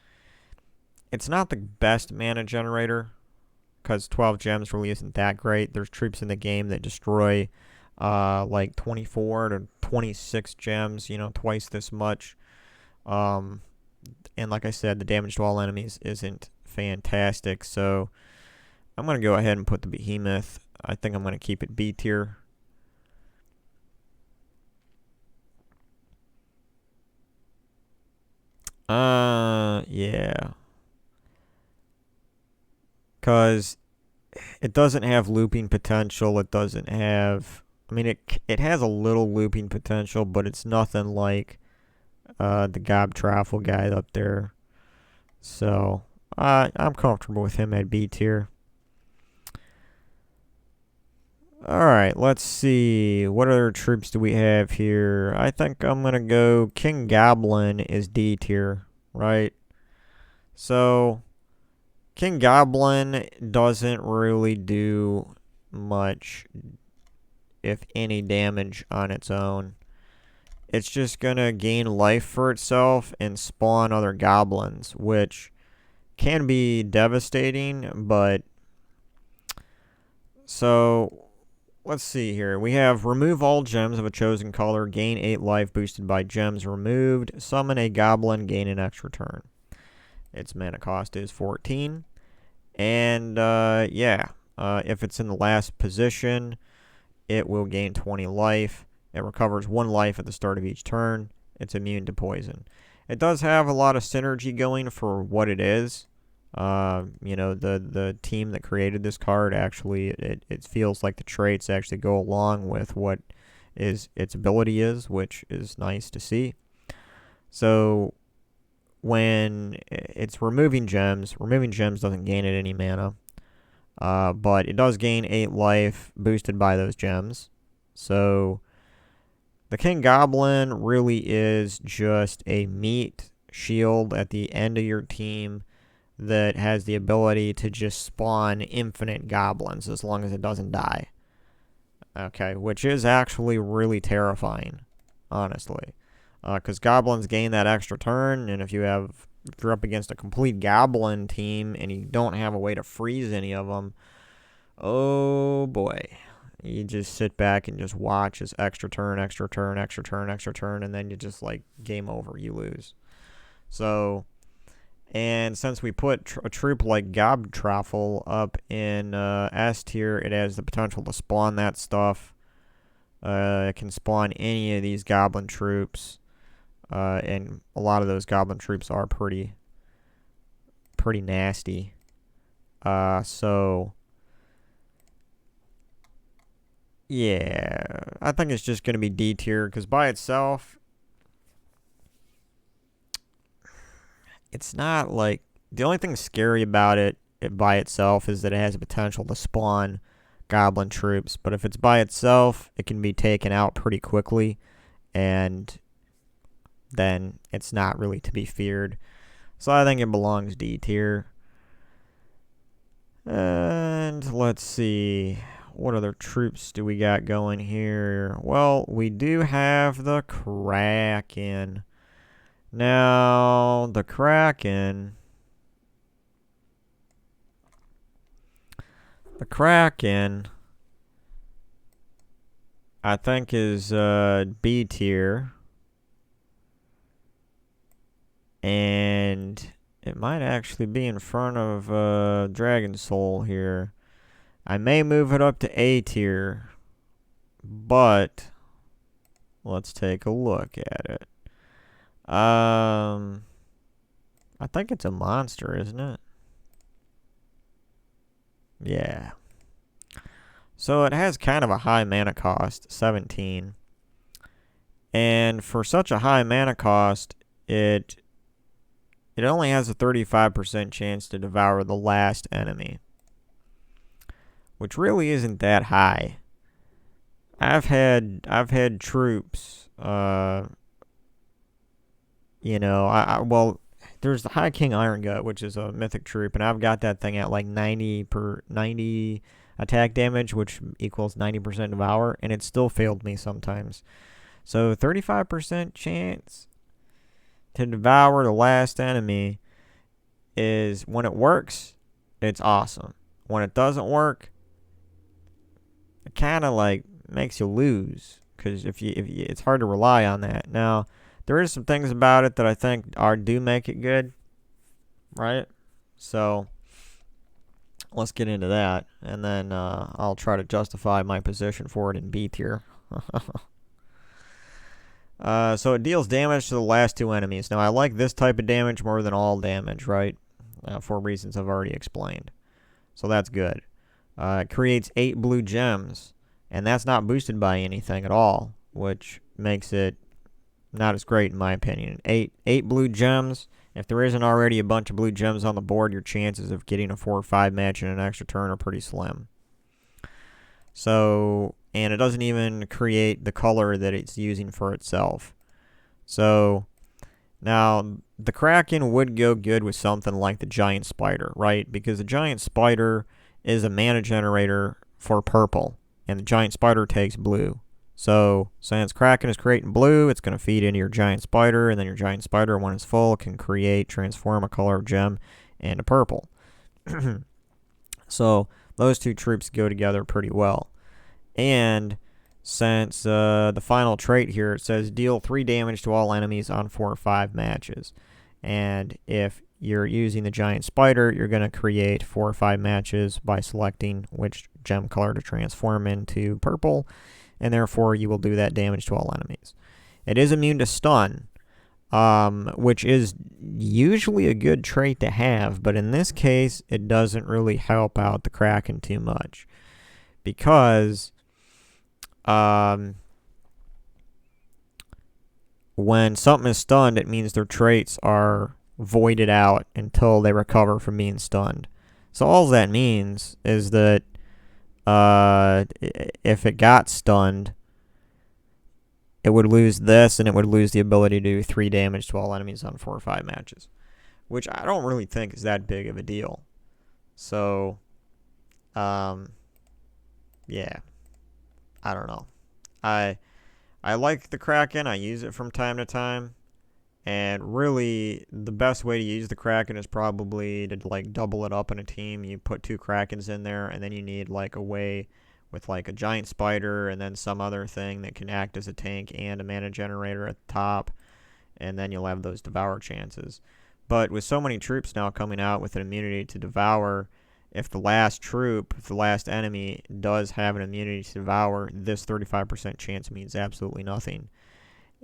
it's not the best mana generator, because 12 gems really isn't that great. There's troops in the game that destroy like 24 to 26 gems, twice this much. And like I said, the damage to all enemies isn't fantastic, so I'm going to go ahead and put the Behemoth I think I'm going to keep it B tier. Yeah. Because it doesn't have looping potential. It doesn't have... I mean, it has a little looping potential, but it's nothing like the Gob Traffle guy up there. So, I'm comfortable with him at B tier. Alright, let's see. What other troops do we have here? I think I'm going to go King Goblin is D tier, right? So, King Goblin doesn't really do much, if any, damage on its own. It's just going to gain life for itself and spawn other goblins, which can be devastating, but... So, let's see here. We have remove all gems of a chosen color, gain 8 life boosted by gems removed, summon a goblin, gain an extra turn. Its mana cost is 14. And, if it's in the last position, it will gain 20 life. It recovers 1 life at the start of each turn. It's immune to poison. It does have a lot of synergy going for what it is. The team that created this card actually, it feels like the traits actually go along with what its ability is, which is nice to see. So, when it's removing gems doesn't gain it any mana. But it does gain 8 life boosted by those gems. So, the King Goblin really is just a meat shield at the end of your team that has the ability to just spawn infinite goblins as long as it doesn't die. Okay, which is actually really terrifying, honestly. Because goblins gain that extra turn, and if you're up against a complete goblin team and you don't have a way to freeze any of them, oh boy. You just sit back and just watch as extra turn, extra turn, extra turn, extra turn, and then you just, like, game over, you lose. So, and since we put a troop like Gob Traffle up in S tier, it has the potential to spawn that stuff. It can spawn any of these goblin troops. And a lot of those goblin troops are pretty nasty. So, yeah, I think it's just going to be D tier, because by itself, it's not like... The only thing scary about it by itself is that it has a potential to spawn goblin troops. But if it's by itself, it can be taken out pretty quickly, and then it's not really to be feared. So I think it belongs D tier. And let's see, what other troops do we got going here? Well, we do have the Kraken. Now, the Kraken, I think is B tier. And it might actually be in front of Dragon Soul here. I may move it up to A tier, but let's take a look at it. I think it's a monster, isn't it? Yeah. So it has kind of a high mana cost, 17. And for such a high mana cost, it only has a 35% chance to devour the last enemy, which really isn't that high. I've had troops, well, there's the High King Iron Gut, which is a mythic troop, and I've got that thing at like 90 attack damage, which equals 90% devour, and it still failed me sometimes. So 35% chance to devour the last enemy is, when it works, it's awesome. When it doesn't work, it kind of like makes you lose, because if you it's hard to rely on that. Now, there is some things about it that I think do make it good, right? So, let's get into that, and then I'll try to justify my position for it in B tier. So it deals damage to the last 2 enemies. Now, I like this type of damage more than all damage, right? For reasons I've already explained. So that's good. It creates 8 blue gems, and that's not boosted by anything at all, which makes it not as great in my opinion. 8 blue gems. If there isn't already a bunch of blue gems on the board, your chances of getting a 4 or 5 match in an extra turn are pretty slim. So, and it doesn't even create the color that it's using for itself. So, now, the Kraken would go good with something like the Giant Spider, right? Because the Giant Spider is a mana generator for purple, and the Giant Spider takes blue. So, since Kraken is creating blue, it's going to feed into your Giant Spider, and then your Giant Spider, when it's full, can transform a color of gem into purple. So, those 2 troops go together pretty well. And since the final trait here, it says deal 3 damage to all enemies on 4 or 5 matches. And if you're using the Giant Spider, you're going to create 4 or 5 matches by selecting which gem color to transform into purple, and therefore you will do that damage to all enemies. It is immune to stun, which is usually a good trait to have, but in this case, it doesn't really help out the Kraken too much. Because when something is stunned, it means their traits are voided out until they recover from being stunned. So all that means is that if it got stunned, it would lose this, and it would lose the ability to do 3 damage to all enemies on 4 or 5 matches, which I don't really think is that big of a deal. So, yeah, I don't know. I like the Kraken. I use it from time to time. And really, the best way to use the Kraken is probably to, like, double it up in a team. You put 2 Krakens in there, and then you need, like, a way with, like, a Giant Spider and then some other thing that can act as a tank and a mana generator at the top. And then you'll have those Devour chances. But with so many troops now coming out with an immunity to Devour, if the last enemy does have an immunity to Devour, this 35% chance means absolutely nothing.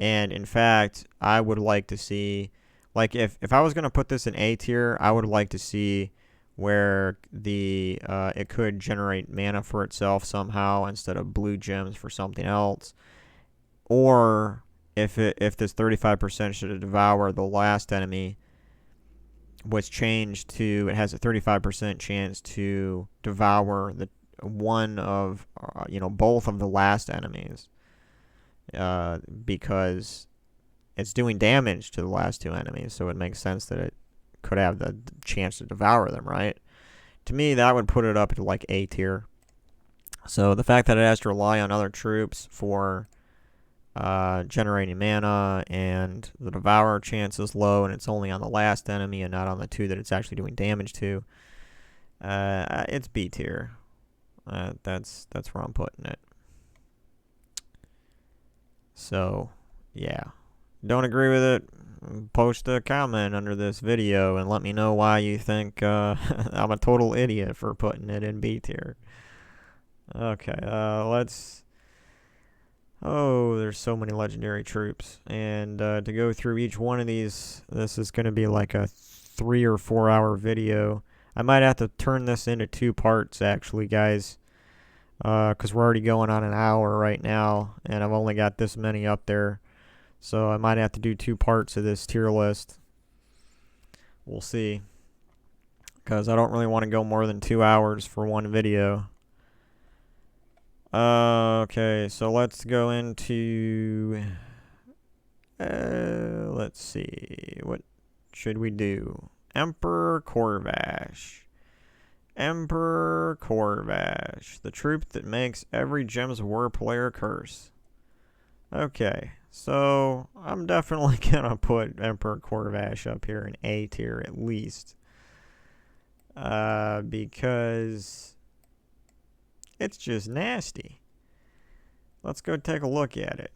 And in fact, I would like to see, like, if I was going to put this in A tier, I would like to see where it could generate mana for itself somehow instead of blue gems for something else. Or if this 35% should devour the last enemy, was changed to it has a 35% chance to devour the one of both of the last enemies. Because it's doing damage to the last 2 enemies, so it makes sense that it could have the chance to devour them, right? To me, that would put it up to like A tier. So the fact that it has to rely on other troops for generating mana, and the devour chance is low, and it's only on the last enemy and not on the 2 that it's actually doing damage to, it's B tier. That's where I'm putting it. So, yeah. Don't agree with it? Post a comment under this video and let me know why you think I'm a total idiot for putting it in B tier. Okay, let's... Oh, there's so many legendary troops. And to go through each one of these, this is going to be like a 3 or 4 hour video. I might have to turn this into 2 parts, actually, guys. Because we're already going on an hour right now, and I've only got this many up there. So I might have to do 2 parts of this tier list. We'll see. Because I don't really want to go more than 2 hours for one video. Okay, so let's go into... let's see. What should we do? Emperor Corvash. Emperor Corvash, the troop that makes every Gems of War player curse. Okay, so I'm definitely gonna put Emperor Corvash up here in A tier at least. Because it's just nasty. Let's go take a look at it.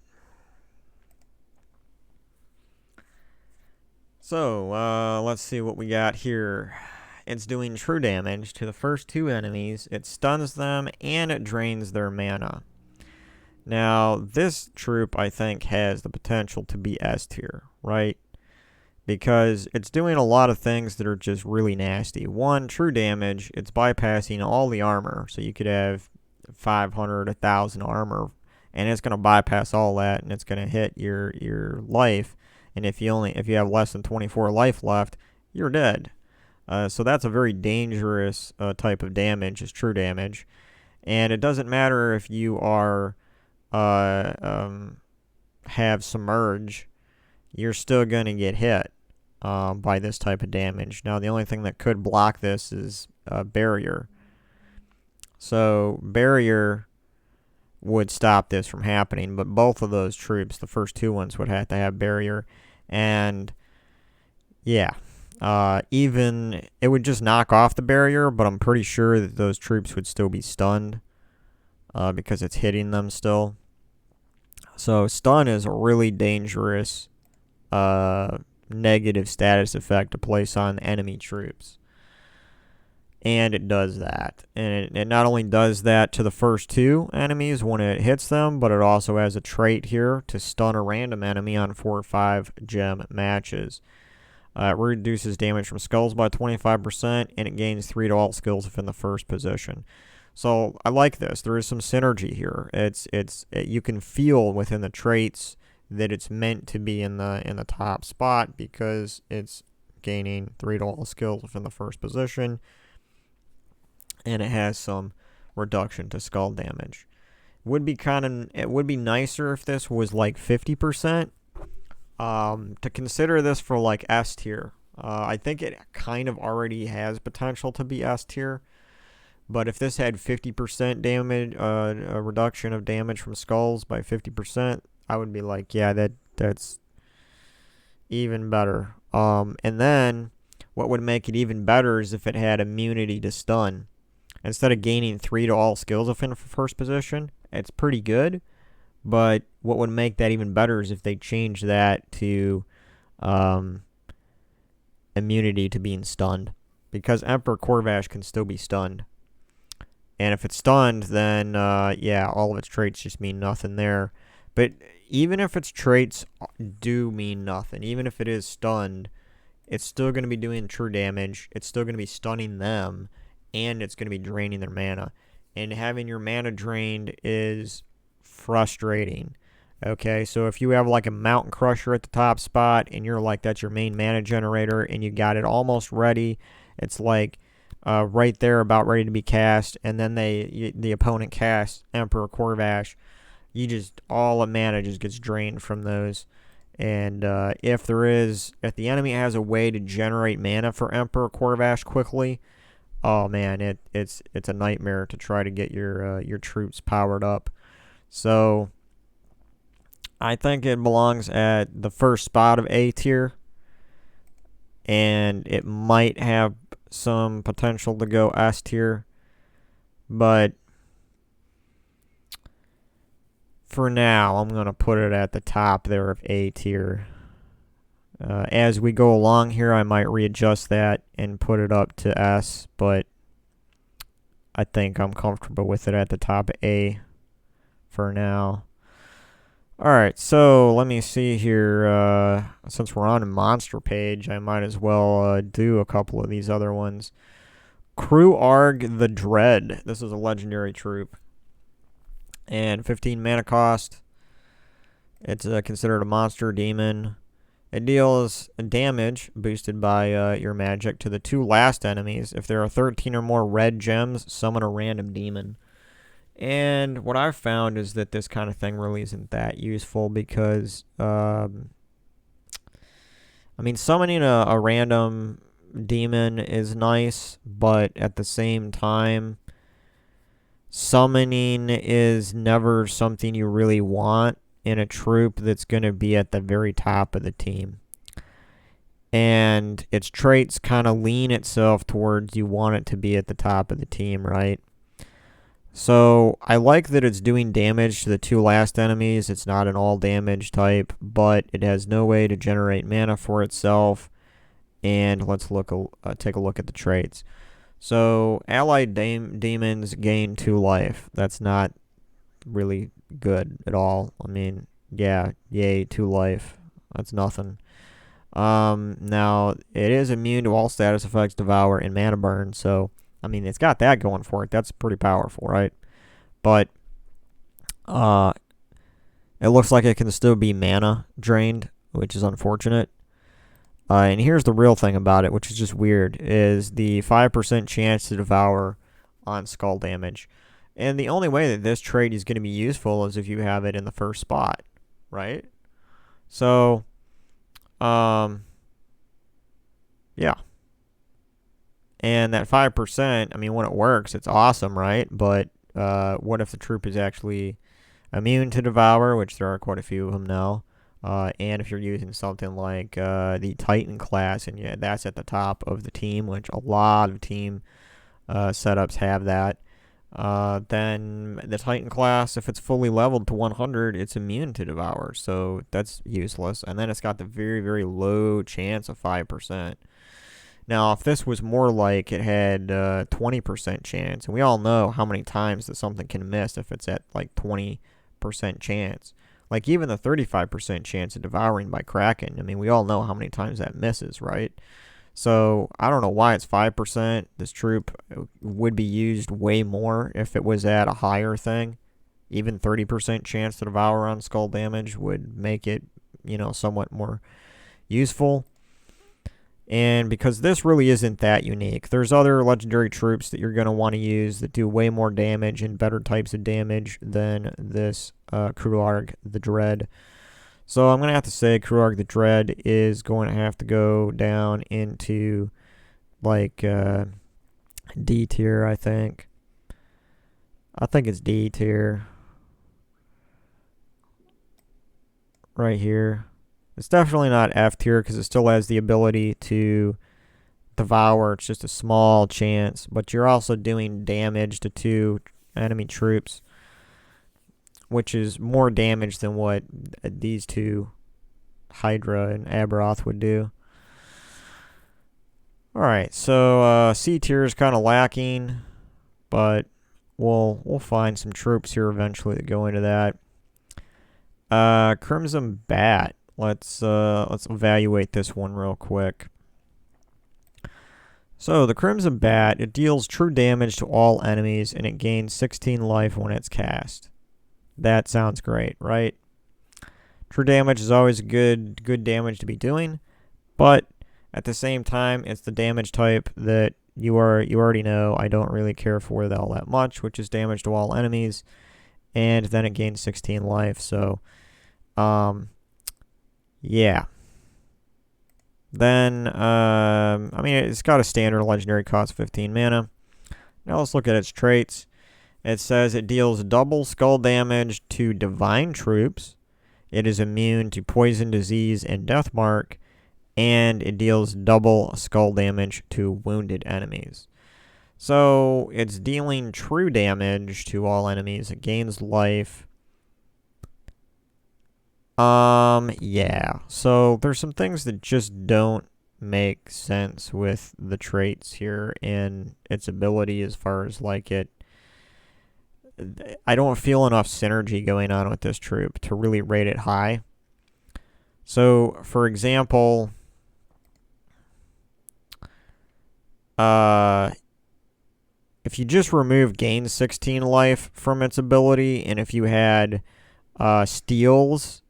So, let's see what we got here. it's doing true damage to the first 2 enemies, it stuns them, and it drains their mana. Now, this troop, I think, has the potential to be S tier, right? Because it's doing a lot of things that are just really nasty. 1, true damage, it's bypassing all the armor, so you could have 500, 1,000 armor, and it's going to bypass all that, and it's going to hit your life, and if you have less than 24 life left, you're dead. So that's a very dangerous type of damage, is true damage. And it doesn't matter if you are have submerge, you're still going to get hit by this type of damage. Now, the only thing that could block this is barrier. So barrier would stop this from happening, but both of those troops, the first 2 ones, would have to have barrier. And yeah, even it would just knock off the barrier, but I'm pretty sure that those troops would still be stunned because it's hitting them still. So stun is a really dangerous negative status effect to place on enemy troops. And it does that. And it not only does that to the first 2 enemies when it hits them, but it also has a trait here to stun a random enemy on 4 or 5 gem matches. It reduces damage from skulls by 25%, and it gains 3 to all skills if in the first position. So I like this. There is some synergy here. You can feel within the traits that it's meant to be in the top spot because it's gaining 3 to all skills within the first position, and it has some reduction to skull damage. It would be nicer if this was like 50%. To consider this for like S tier. I think it kind of already has potential to be S tier. But if this had 50% damage, a reduction of damage from skulls by 50%, I would be like, yeah, that's even better. And then what would make it even better is if it had immunity to stun. Instead of gaining 3 to all skills within first position, it's pretty good. But what would make that even better is if they change that to immunity to being stunned. Because Emperor Corvash can still be stunned. And if it's stunned, then, yeah, all of its traits just mean nothing there. But even if its traits do mean nothing, even if it is stunned, it's still going to be doing true damage. It's still going to be stunning them. And it's going to be draining their mana. And having your mana drained is frustrating. Okay, so if you have like a Mountain Crusher at the top spot, and you're like, that's your main mana generator, and you got it almost ready, it's like right there about ready to be cast, and then the opponent casts Emperor Corvash, all the mana just gets drained from those. And if the enemy has a way to generate mana for Emperor Corvash quickly, oh man, it's a nightmare to try to get your troops powered up. So I think it belongs at the first spot of A tier, and it might have some potential to go S tier, but for now I'm going to put it at the top there of A tier. As we go along here, I might readjust that and put it up to S, but I think I'm comfortable with it at the top of A for now. Alright, so let me see here. Since we're on a monster page, I might as well do a couple of these other ones. Crew Arg the Dread. This is a legendary troop. And 15 mana cost. It's considered a monster demon. It deals damage boosted by your magic to the 2 last enemies. If there are 13 or more red gems, summon a random demon. And what I've found is that this kind of thing really isn't that useful because, summoning a random demon is nice, but at the same time, summoning is never something you really want in a troop that's going to be at the very top of the team. And its traits kind of lean itself towards you want it to be at the top of the team, right? So I like that it's doing damage to the 2 last enemies. It's not an all damage type, but it has no way to generate mana for itself. And let's take a look at the traits. So allied demons gain 2 life. That's not really good at all. I mean, yeah, yay, 2 life. That's nothing. Now it is immune to all status effects, devour, and mana burn. So I mean, it's got that going for it. That's pretty powerful, right? But it looks like it can still be mana drained, which is unfortunate. And here's the real thing about it, which is just weird, is the 5% chance to devour on skull damage. And the only way that this trait is going to be useful is if you have it in the first spot, right? So, yeah. And that 5%, I mean, when it works, it's awesome, right? But what if the troop is actually immune to devour, which there are quite a few of them now? And if you're using something like the Titan class, and yeah, that's at the top of the team, which a lot of team setups have that, then the Titan class, if it's fully leveled to 100, it's immune to devour, so that's useless. And then it's got the very, very low chance of 5%. Now, if this was more like it had 20% chance, and we all know how many times that something can miss if it's at like 20% chance. Like even the 35% chance of devouring by Kraken, I mean, we all know how many times that misses, right? So I don't know why it's 5%. This troop would be used way more if it was at a higher thing. Even 30% chance to devour on skull damage would make it, you know, somewhat more useful. And because this really isn't that unique, there's other legendary troops that you're going to want to use that do way more damage and better types of damage than this Kruarg the Dread. So I'm going to have to say Kruarg the Dread is going to have to go down into like D tier, I think. I think it's D tier. Right here. It's definitely not F tier because it still has the ability to devour. It's just a small chance, but you're also doing damage to 2 enemy troops, which is more damage than what these 2, Hydra and Broth, would do. Alright, so C tier is kind of lacking, but we'll find some troops here eventually that go into that. Crimson Bat. Let's evaluate this one real quick. So the Crimson Bat, it deals true damage to all enemies and it gains 16 life when it's cast. That sounds great, right? True damage is always good damage to be doing, but at the same time, it's the damage type that you already know I don't really care for all that much, which is damage to all enemies, and then it gains 16 life. So, yeah. Then, I mean, it's got a standard legendary cost 15 mana. Now let's look at its traits. It says it deals double skull damage to divine troops. It is immune to poison, disease, and death mark. And it deals double skull damage to wounded enemies. So it's dealing true damage to all enemies. It gains life. Yeah. So there's some things that just don't make sense with the traits here and its ability as far as like it. I don't feel enough synergy going on with this troop to really rate it high. So, for example, if you just remove gain 16 life from its ability, and if you had steals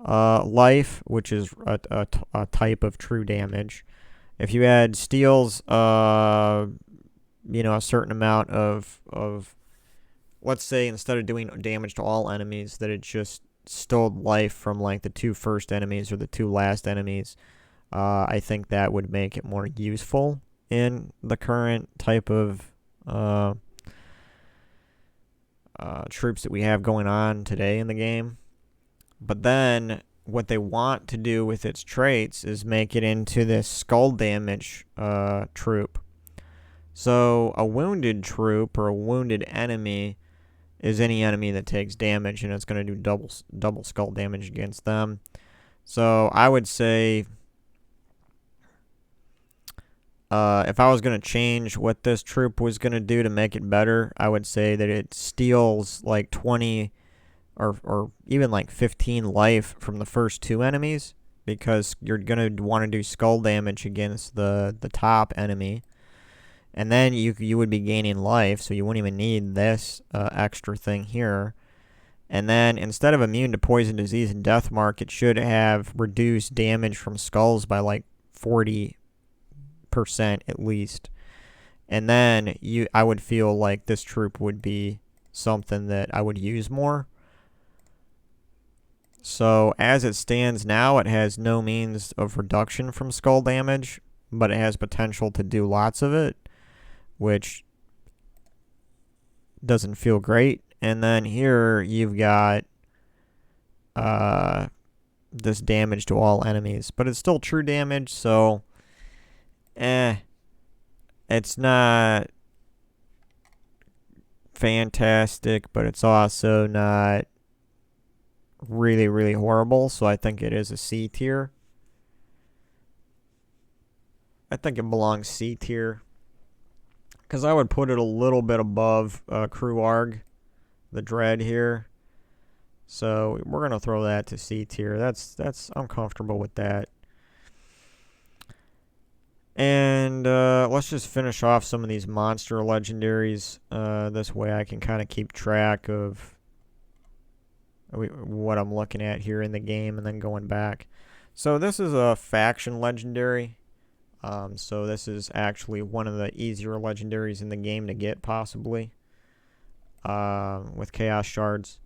life, which is a type of true damage. If you had steals, a certain amount of, let's say instead of doing damage to all enemies, that it just stole life from like the 2 first enemies or the 2 last enemies, I think that would make it more useful in the current type of troops that we have going on today in the game. But then what they want to do with its traits is make it into this skull damage troop. So a wounded troop or a wounded enemy is any enemy that takes damage, and it's going to do double skull damage against them. So I would say if I was going to change what this troop was going to do to make it better, I would say that it steals like 20 or even like 15 life from the first 2 enemies, because you're going to want to do skull damage against the top enemy. And then you would be gaining life, so you wouldn't even need this extra thing here. And then instead of immune to poison, disease, and death mark, it should have reduced damage from skulls by like 40% at least. And then I would feel like this troop would be something that I would use more. So as it stands now, it has no means of reduction from skull damage, but it has potential to do lots of it, which doesn't feel great. And then here you've got this damage to all enemies, but it's still true damage, so it's not fantastic, but it's also not really, really horrible, so I think it is a C tier. I think it belongs C tier, because I would put it a little bit above Crew Arg, the Dread here. So we're going to throw that to C tier. I'm comfortable with that. And let's just finish off some of these monster legendaries. This way I can kind of keep track of what I'm looking at here in the game and then going back. So this is a faction legendary. So this is actually one of the easier legendaries in the game to get, possibly, with Chaos Shards.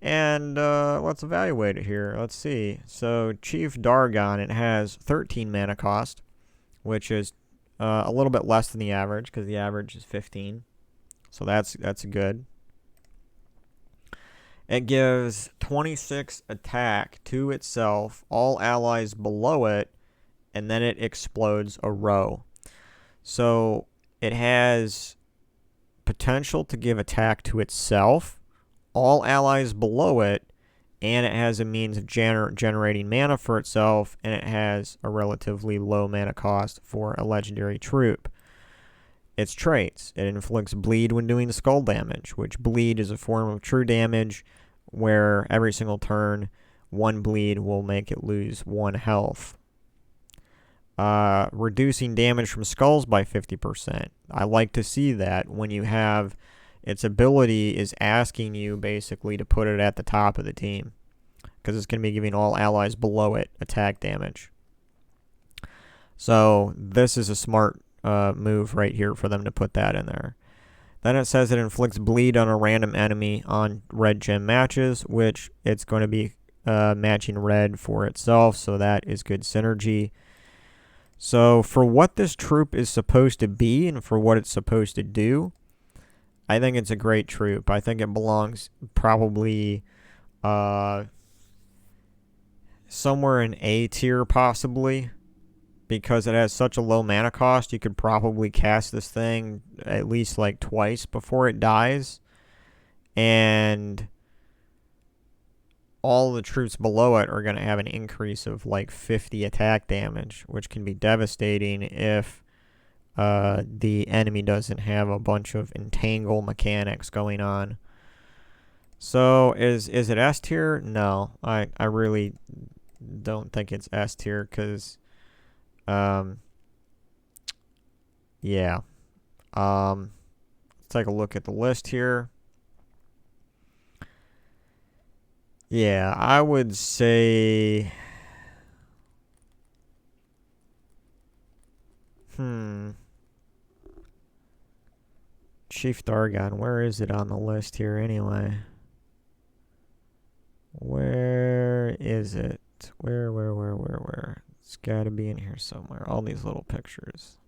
And let's evaluate it here. Let's see. So Chief Dargon, it has 13 mana cost, which is a little bit less than the average, because the average is 15. So that's good. It gives 26 attack to itself, all allies below it, and then it explodes a row. So it has potential to give attack to itself, all allies below it, and it has a means of generating mana for itself, and it has a relatively low mana cost for a legendary troop. Its traits: it inflicts bleed when doing skull damage, which bleed is a form of true damage where every single turn 1 bleed will make it lose 1 health. Reducing damage from skulls by 50%. I like to see that when you have its ability is asking you basically to put it at the top of the team, because it's going to be giving all allies below it attack damage. So this is a smart move right here for them to put that in there. Then it says it inflicts bleed on a random enemy on red gem matches, which it's going to be matching red for itself, so that is good synergy. So for what this troop is supposed to be and for what it's supposed to do, I think it's a great troop. I think it belongs probably somewhere in A tier, possibly, because it has such a low mana cost. You could probably cast this thing at least like twice before it dies, and all the troops below it are going to have an increase of like 50 attack damage, which can be devastating if the enemy doesn't have a bunch of entangle mechanics going on. So is it S tier? No, I really don't think it's S tier, because yeah. Let's take a look at the list here. Yeah, I would say Chief Dargon, where is it on the list here anyway? Where is it? Where? It's got to be in here somewhere. All these little pictures.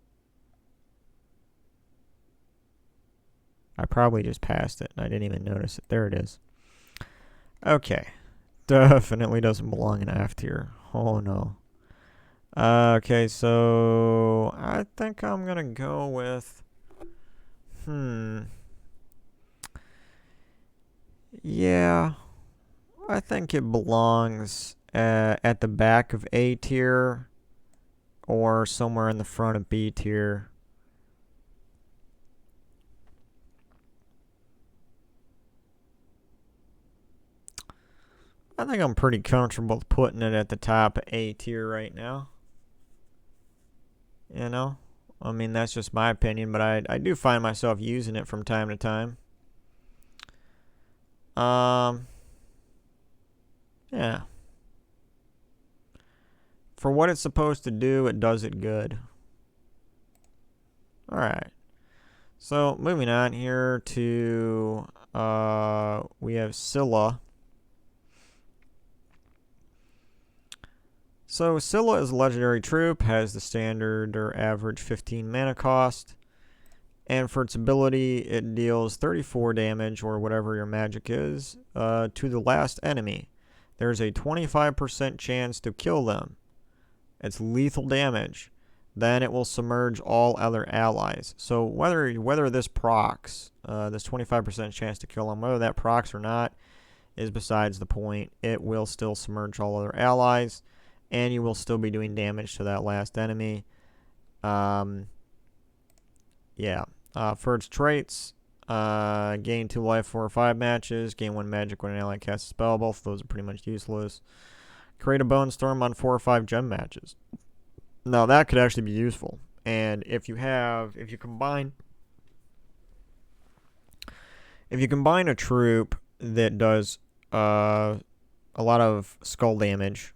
I probably just passed it and I didn't even notice it. There it is. Okay. Definitely doesn't belong in F tier. Oh no. Okay, so I think I'm going to go with yeah, I think it belongs at the back of A tier, or somewhere in the front of B tier. I think I'm pretty comfortable putting it at the top of A tier right now. You know? I mean, that's just my opinion, but I do find myself using it from time to time. Yeah. For what it's supposed to do, it does it good. Alright. So, moving on here to, we have Scylla. So, Scylla is a legendary troop, has the standard or average 15 mana cost. And for its ability, it deals 34 damage, or whatever your magic is, to the last enemy. There's a 25% chance to kill them. It's lethal damage. Then it will submerge all other allies. So whether this procs, this 25% chance to kill them, whether that procs or not, is besides the point. It will still submerge all other allies, and you will still be doing damage to that last enemy. Yeah. For its traits, gain 2 life 4 or 5 matches, gain 1 magic when an ally casts a spell. Both of those are pretty much useless. Create a Bone Storm on 4 or 5 gem matches. Now that could actually be useful. And if you combine a troop that does a lot of skull damage,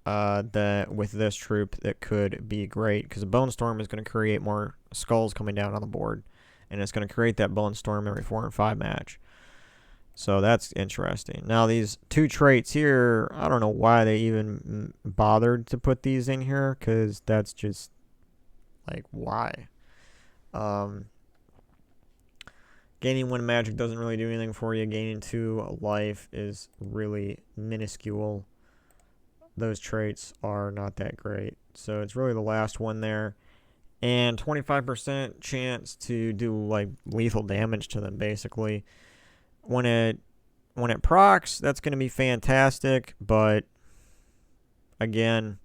with this troop, that could be great, because a Bone Storm is going to create more skulls coming down on the board, and it's going to create that Bone Storm every 4 and 5 match. So that's interesting. Now these 2 traits here, I don't know why they even bothered to put these in here, because that's just like, why? Gaining 1 magic doesn't really do anything for you. Gaining 2 life is really minuscule. Those traits are not that great. So it's really the last one there. And 25% chance to do like lethal damage to them, basically. When it procs, that's going to be fantastic, but again,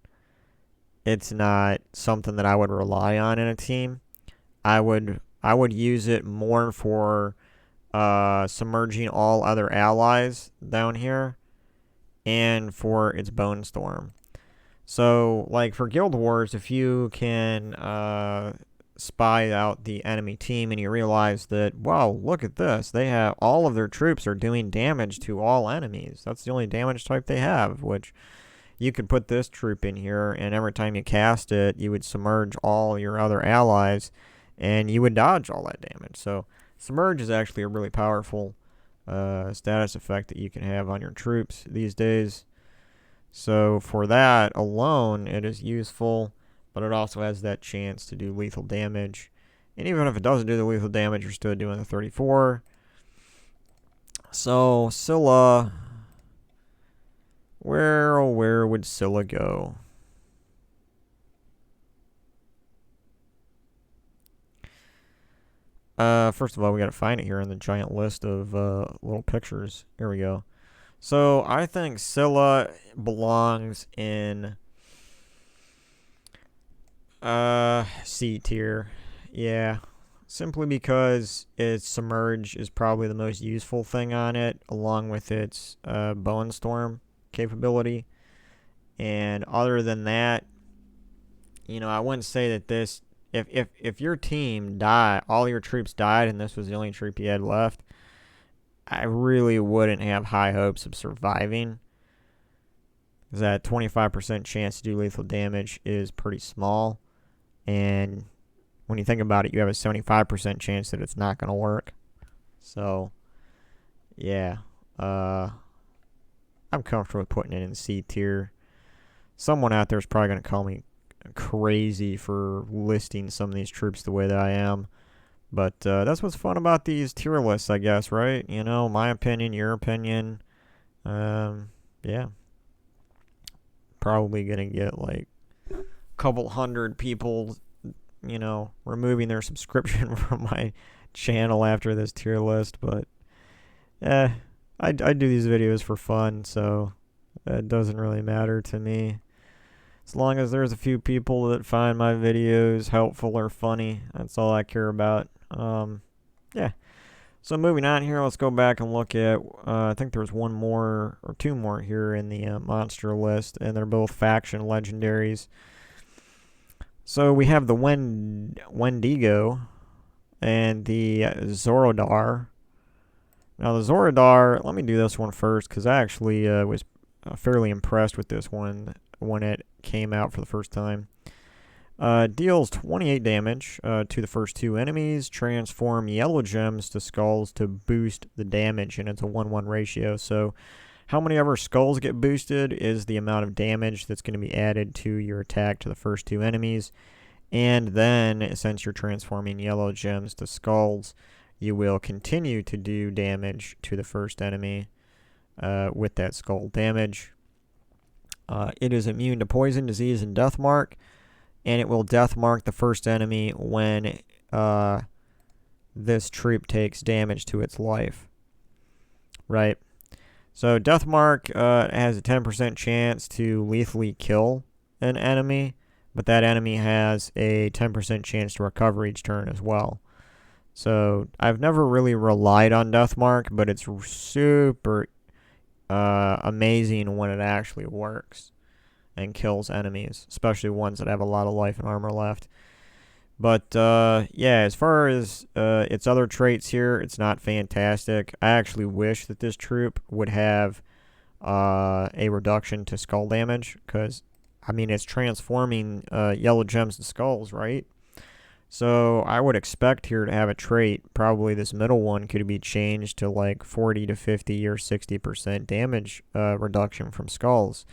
it's not something that I would rely on in a team. I would use it more for submerging all other allies down here, and for its Bone Storm. So, like for Guild Wars, if you can spy out the enemy team and you realize that, wow, look at this, they have all of their troops are doing damage to all enemies. That's the only damage type they have, which you could put this troop in here, and every time you cast it, you would submerge all your other allies, and you would dodge all that damage. So, submerge is actually a really powerful status effect that you can have on your troops these days. So for that alone, it is useful, but it also has that chance to do lethal damage. And even if it doesn't do the lethal damage, you're still doing the 34. So Scylla, where would Scylla go? First of all, we gotta find it here in the giant list of little pictures. Here we go. So I think Scylla belongs in C tier. Yeah. Simply because its Submerge is probably the most useful thing on it, along with its Bone Storm capability. And other than that, you know, I wouldn't say that this, if your team died, all your troops died, and this was the only troop you had left, I really wouldn't have high hopes of surviving. That 25% chance to do lethal damage is pretty small. And when you think about it, you have a 75% chance that it's not going to work. So, yeah. I'm comfortable with putting it in C tier. Someone out there is probably going to call me crazy for listing some of these troops the way that I am. But that's what's fun about these tier lists, I guess, right? You know, my opinion, your opinion. Yeah. Probably going to get like a couple hundred people, you know, removing their subscription from my channel after this tier list. But I do these videos for fun, so it doesn't really matter to me. As long as there's a few people that find my videos helpful or funny, that's all I care about. Yeah. So moving on here, let's go back and look at, I think there's one more or two more here in the monster list, and they're both faction legendaries. So we have the Wendigo and the Zorodar. Now the Zorodar, let me do this one first, because I actually was fairly impressed with this one when it came out for the first time. Deals 28 damage to the first two enemies. Transform yellow gems to skulls to boost the damage, and it's a 1-1 ratio. So how many ever skulls get boosted is the amount of damage that's going to be added to your attack to the first two enemies. And then, since you're transforming yellow gems to skulls, you will continue to do damage to the first enemy with that skull damage. It is immune to poison, disease, and death mark. And it will death mark the first enemy when this troop takes damage to its life. Right? So death mark has a 10% chance to lethally kill an enemy, but that enemy has a 10% chance to recover each turn as well. So I've never really relied on death mark, but it's super amazing when it actually works and kills enemies, especially ones that have a lot of life and armor left. But yeah, as far as its other traits here, it's not fantastic. I actually wish that this troop would have a reduction to skull damage, because I mean, it's transforming yellow gems to skulls, right? So I would expect here to have a trait, probably this middle one could be changed to like 40 to 50 or 60% damage reduction from skulls.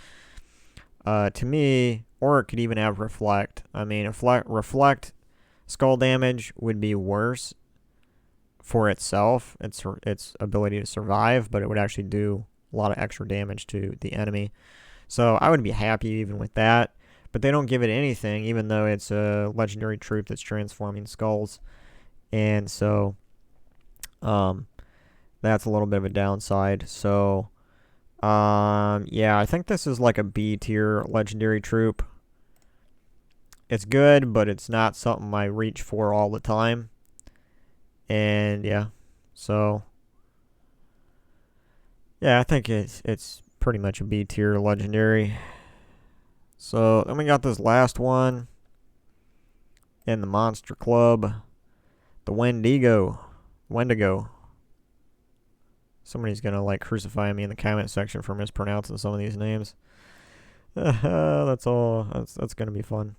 To me, or it could even have reflect. I mean, reflect skull damage would be worse for itself, its ability to survive, but it would actually do a lot of extra damage to the enemy. So I would be happy even with that. But they don't give it anything, even though it's a legendary troop that's transforming skulls. And so that's a little bit of a downside. So yeah, I think this is like a B tier legendary troop. It's good, but it's not something I reach for all the time. And yeah, so yeah, I think it's pretty much a B tier legendary. So then we got this last one in the Monster Club, the Wendigo. Somebody's gonna like crucify me in the comment section for mispronouncing some of these names. That's gonna be fun.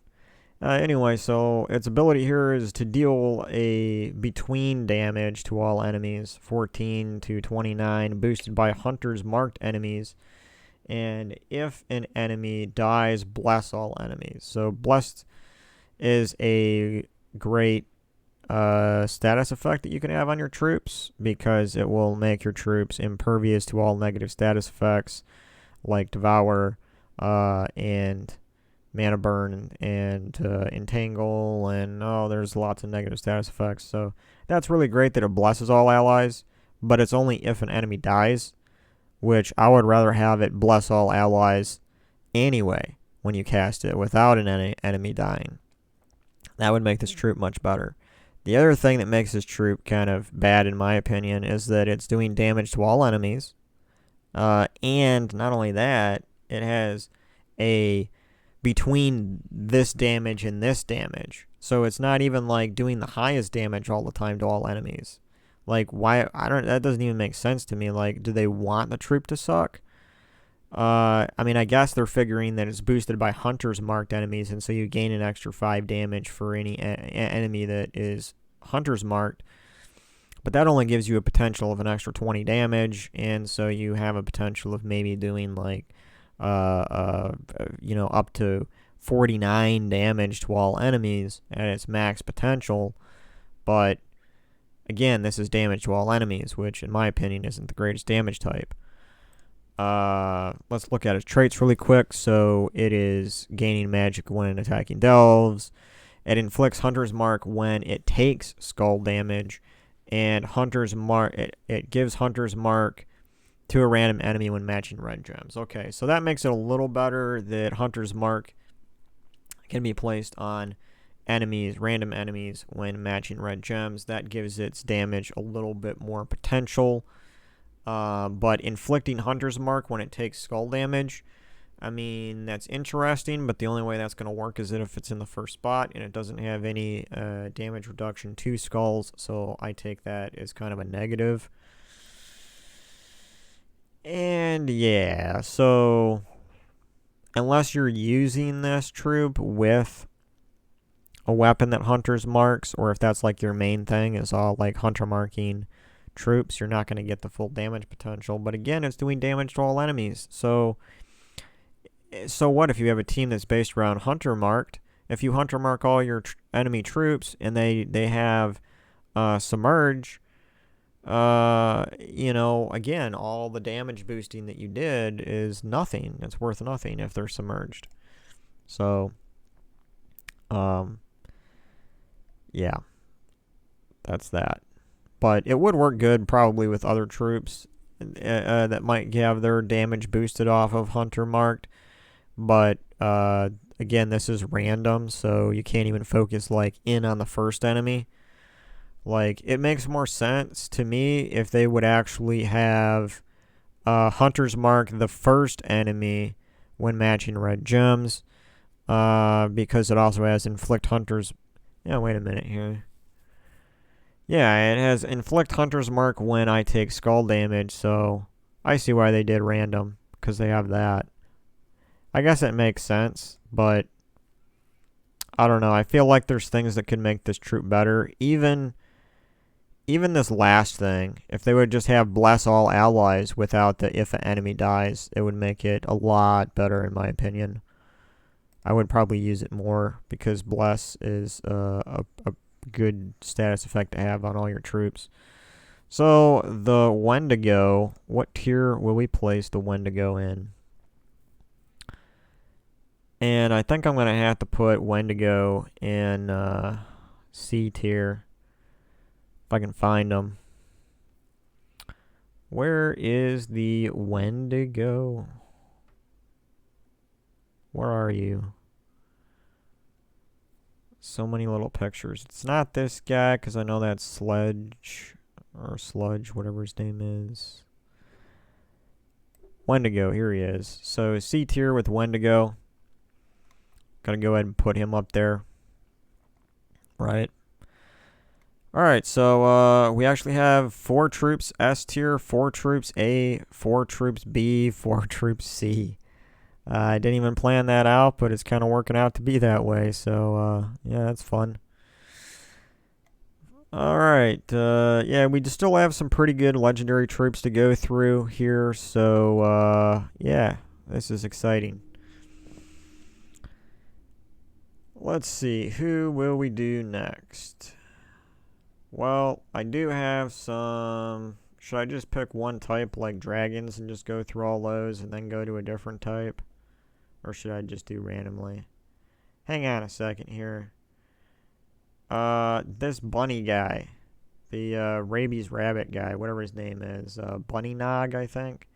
Anyway, so its ability here is to deal a between damage to all enemies, 14 to 29, boosted by hunters marked enemies. And if an enemy dies, bless all enemies. So blessed is a great status effect that you can have on your troops, because it will make your troops impervious to all negative status effects like Devour and Mana Burn and Entangle, and there's lots of negative status effects. So that's really great that it blesses all allies, but it's only if an enemy dies, which I would rather have it bless all allies anyway when you cast it without an enemy dying. That would make this troop much better. The other thing that makes this troop kind of bad, in my opinion, is that it's doing damage to all enemies. And not only that, it has a between this damage and this damage. So it's not even like doing the highest damage all the time to all enemies. Like, why? That doesn't even make sense to me. Like, do they want the troop to suck? I mean, I guess they're figuring that it's boosted by hunters marked enemies, and so you gain an extra 5 damage for any enemy that is hunters marked. But that only gives you a potential of an extra 20 damage, and so you have a potential of maybe doing like, up to 49 damage to all enemies at its max potential. But again, this is damage to all enemies, which in my opinion isn't the greatest damage type. Let's look at its traits really quick. So it is gaining magic when attacking delves. It inflicts Hunter's Mark when it takes skull damage, and Hunter's Mark it gives Hunter's Mark to a random enemy when matching red gems. Okay, so that makes it a little better that Hunter's Mark can be placed on enemies, random enemies, when matching red gems. That gives its damage a little bit more potential. But inflicting Hunter's Mark when it takes skull damage, I mean, that's interesting, but the only way that's going to work is if it's in the first spot and it doesn't have any damage reduction to skulls, so I take that as kind of a negative. And yeah, so unless you're using this troop with a weapon that Hunter's marks, or if that's like your main thing is all like Hunter marking troops, you're not going to get the full damage potential. But again, it's doing damage to all enemies. So what if you have a team that's based around Hunter marked? If you Hunter mark all your enemy troops and they have submerge, you know, again, all the damage boosting that you did is nothing. It's worth nothing if they're submerged. So, yeah, that's that. But it would work good probably with other troops that might have their damage boosted off of Hunter marked. But again, this is random, so you can't even focus like in on the first enemy. Like, it makes more sense to me if they would actually have Hunter's mark the first enemy when matching red gems, because it also has inflict Hunter's. Yeah, wait a minute here. Yeah, it has inflict Hunter's mark when I take skull damage, so I see why they did random, because they have that. I guess it makes sense, but I don't know. I feel like there's things that could make this troop better. Even this last thing, if they would just have bless all allies without the if an enemy dies, it would make it a lot better in my opinion. I would probably use it more because bless is a good status effect to have on all your troops. So the Wendigo, what tier will we place the Wendigo in? And I think I'm going to have to put Wendigo in C tier. If I can find them. Where is the Wendigo? Where are you? So many little pictures. It's not this guy, because I know that's Sledge, or Sludge, whatever his name is. Wendigo, here he is. So C tier with Wendigo. Gonna go ahead and put him up there. Right. Alright, so we actually have 4 troops S tier, 4 troops A, 4 troops B, 4 troops C. I didn't even plan that out, but it's kind of working out to be that way, so yeah, that's fun. Alright, yeah, we still have some pretty good legendary troops to go through here, so yeah, this is exciting. Let's see, who will we do next? Well, I do have some. Should I just pick one type like dragons and just go through all those and then go to a different type? Or should I just do randomly? Hang on a second here. This bunny guy. The rabies rabbit guy, whatever his name is. Bunny Nog, I think.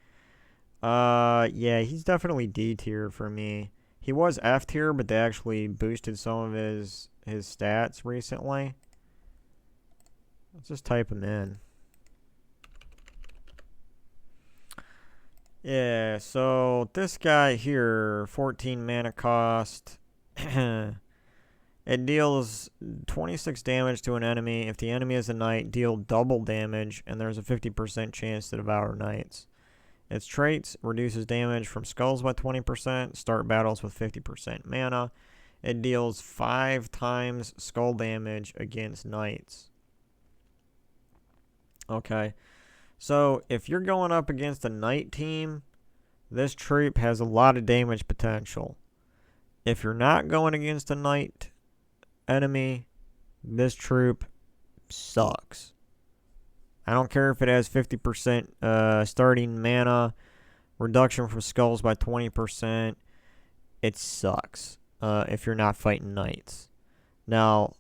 Yeah, he's definitely D tier for me. He was F tier, but they actually boosted some of his stats recently. Let's just type him in. Yeah, so this guy here, 14 mana cost. It deals 26 damage to an enemy. If the enemy is a knight, deal double damage, and there's a 50% chance to devour knights. Its traits: reduces damage from skulls by 20%, start battles with 50% mana. It deals 5 times skull damage against knights. Okay, so if you're going up against a knight team, this troop has a lot of damage potential. If you're not going against a knight enemy, this troop sucks. I don't care if it has 50% starting mana, reduction from skulls by 20%. It sucks if you're not fighting knights. Now,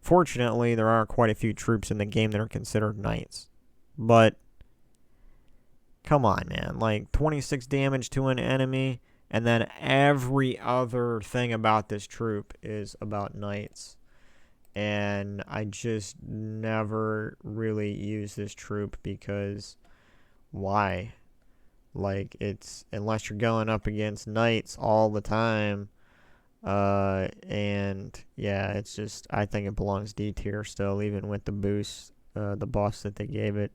fortunately, there are quite a few troops in the game that are considered knights. But, come on, man. Like, 26 damage to an enemy And then every other thing about this troop is about knights. And I just never really use this troop because why? Like, it's, unless you're going up against knights all the time, and yeah, it's just, I think it belongs D tier still, even with the boost, the buffs that they gave it.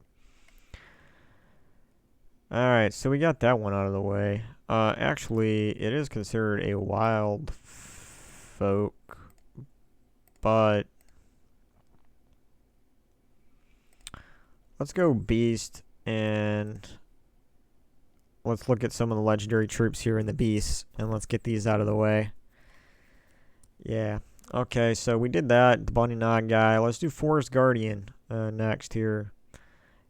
Alright, so we got that one out of the way. Actually, it is considered a wild folk, but let's go beast, and let's look at some of the legendary troops here in the beasts, and let's get these out of the way. Yeah. Okay, so we did that, the Bunny Nog guy. Let's do Forest Guardian next here.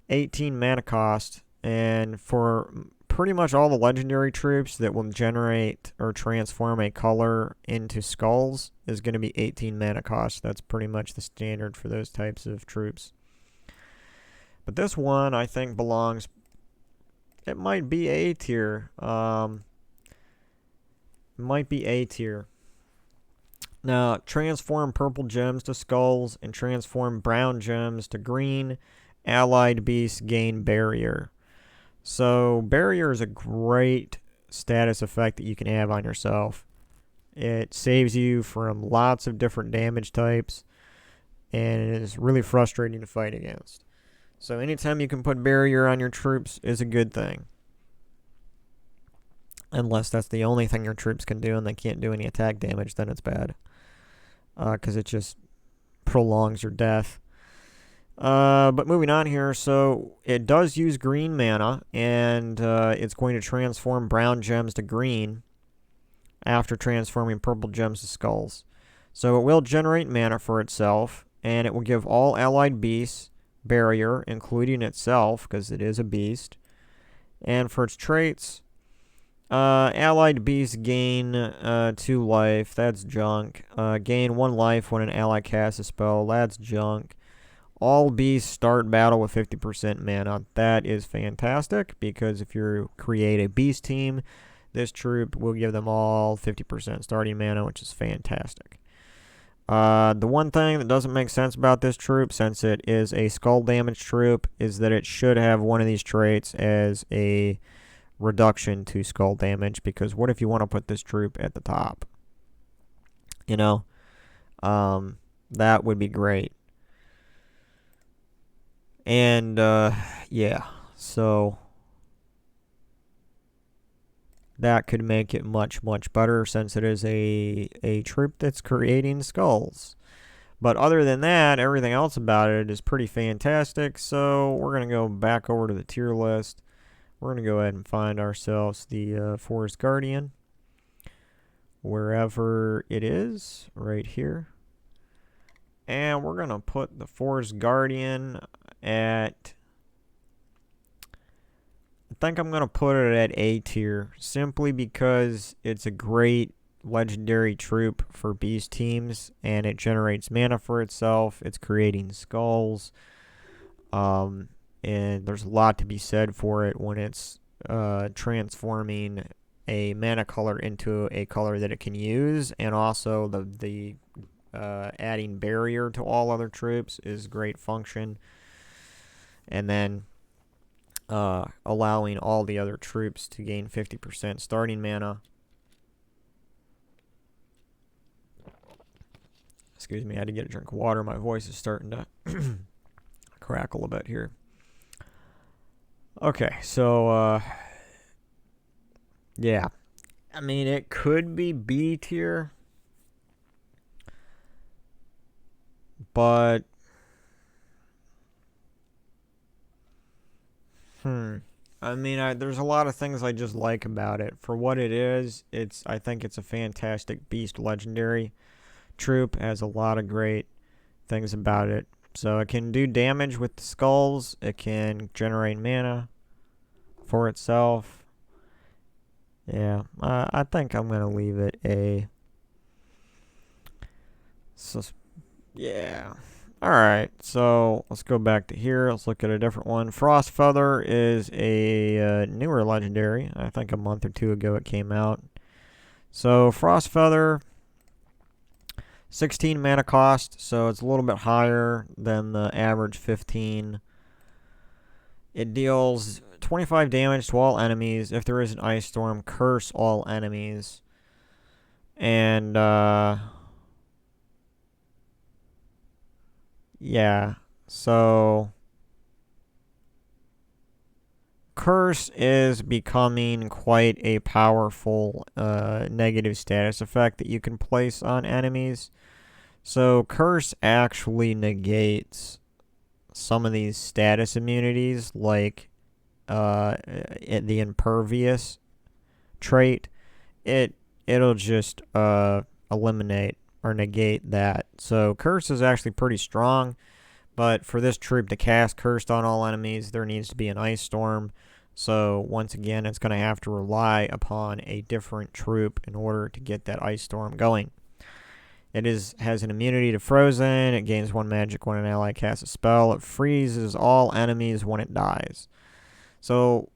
18 mana cost, and for pretty much all the legendary troops that will generate or transform a color into skulls is going to be 18 mana cost. That's pretty much the standard for those types of troops. But this one, I think, belongs... It might be A tier. Might be A tier. Now, transform purple gems to skulls and transform brown gems to green. Allied beasts gain barrier. So, barrier is a great status effect that you can have on yourself. It saves you from lots of different damage types, and it is really frustrating to fight against. So anytime you can put barrier on your troops is a good thing. Unless that's the only thing your troops can do and they can't do any attack damage, then it's bad. Because it just prolongs your death. But moving on here, so it does use green mana, and it's going to transform brown gems to green after transforming purple gems to skulls. So it will generate mana for itself, and it will give all allied beasts barrier, including itself, because it is a beast. And for its traits, allied beasts gain 2 life. That's junk. Gain 1 life when an ally casts a spell. That's junk. All beasts start battle with 50% mana. That is fantastic, because if you create a beast team, this troop will give them all 50% starting mana, which is fantastic. The one thing that doesn't make sense about this troop, since it is a skull damage troop, is that it should have one of these traits as a reduction to skull damage, because what if you want to put this troop at the top? You know? That would be great. And, yeah, so that could make it much, much better, since it is a troop that's creating skulls. But other than that, everything else about it is pretty fantastic. So we're going to go back over to the tier list. We're going to go ahead and find ourselves the Forest Guardian, wherever it is, right here. And we're going to put the Forest Guardian at... I think I'm going to put it at A tier, simply because it's a great legendary troop for beast teams, and it generates mana for itself. It's creating skulls, and there's a lot to be said for it when it's transforming a mana color into a color that it can use, and also the adding barrier to all other troops is great function, and then allowing all the other troops to gain 50% starting mana. Excuse me, I had to get a drink of water. My voice is starting to crackle a bit here. Okay, so, yeah. I mean, it could be B tier, but I mean, there's a lot of things I just like about it. For what it is, I think it's a fantastic beast legendary troop. Has a lot of great things about it. So it can do damage with the skulls. It can generate mana for itself. Yeah, I think I'm going to leave it A. So, yeah. Alright, so let's go back to here. Let's look at a different one. Frost Feather is a newer legendary. I think a month or two ago it came out. So Frost Feather, 16 mana cost, so it's a little bit higher than the average 15. It deals 25 damage to all enemies. If there is an ice storm, curse all enemies. And yeah, so curse is becoming quite a powerful negative status effect that you can place on enemies. So curse actually negates some of these status immunities, like the impervious trait. It'll just eliminate or negate that. So curse is actually pretty strong, but for this troop to cast cursed on all enemies, there needs to be an ice storm. So once again, it's going to have to rely upon a different troop in order to get that ice storm going. It has an immunity to frozen. It gains 1 magic when an ally casts a spell. It freezes all enemies when it dies. So,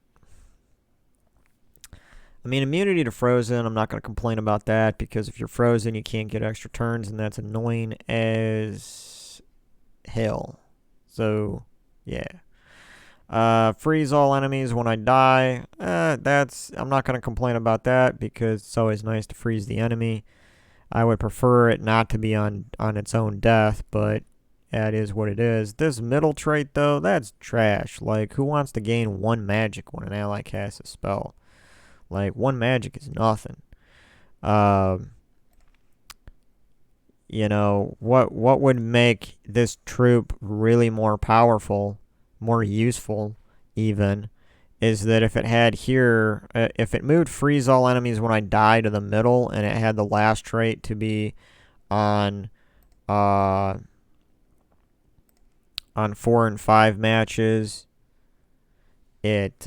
I mean, immunity to frozen, I'm not going to complain about that, because if you're frozen, you can't get extra turns, and that's annoying as hell. So, yeah. Freeze all enemies when I die. I'm not going to complain about that, because it's always nice to freeze the enemy. I would prefer it not to be on its own death, but that is what it is. This middle trait, though, that's trash. Like, who wants to gain 1 magic when an ally casts a spell? Like, 1 magic is nothing. You know, what would make this troop really more powerful, more useful even, is that if it had here, if it moved freeze all enemies when I die to the middle, and it had the last trait to be on 4 and 5 matches, it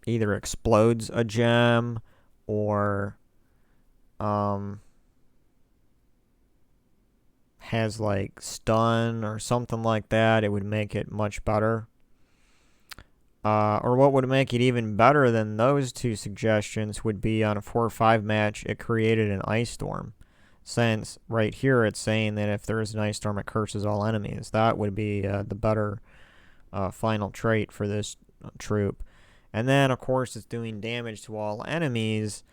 either explodes a gem or has like stun or something like that. It would make it much better. Or what would make it even better than those 2 suggestions would be on a 4 or 5 match, it created an ice storm. Since right here it's saying that if there is an ice storm, it curses all enemies. That would be the better final trait for this troop. And then, of course, it's doing damage to all enemies,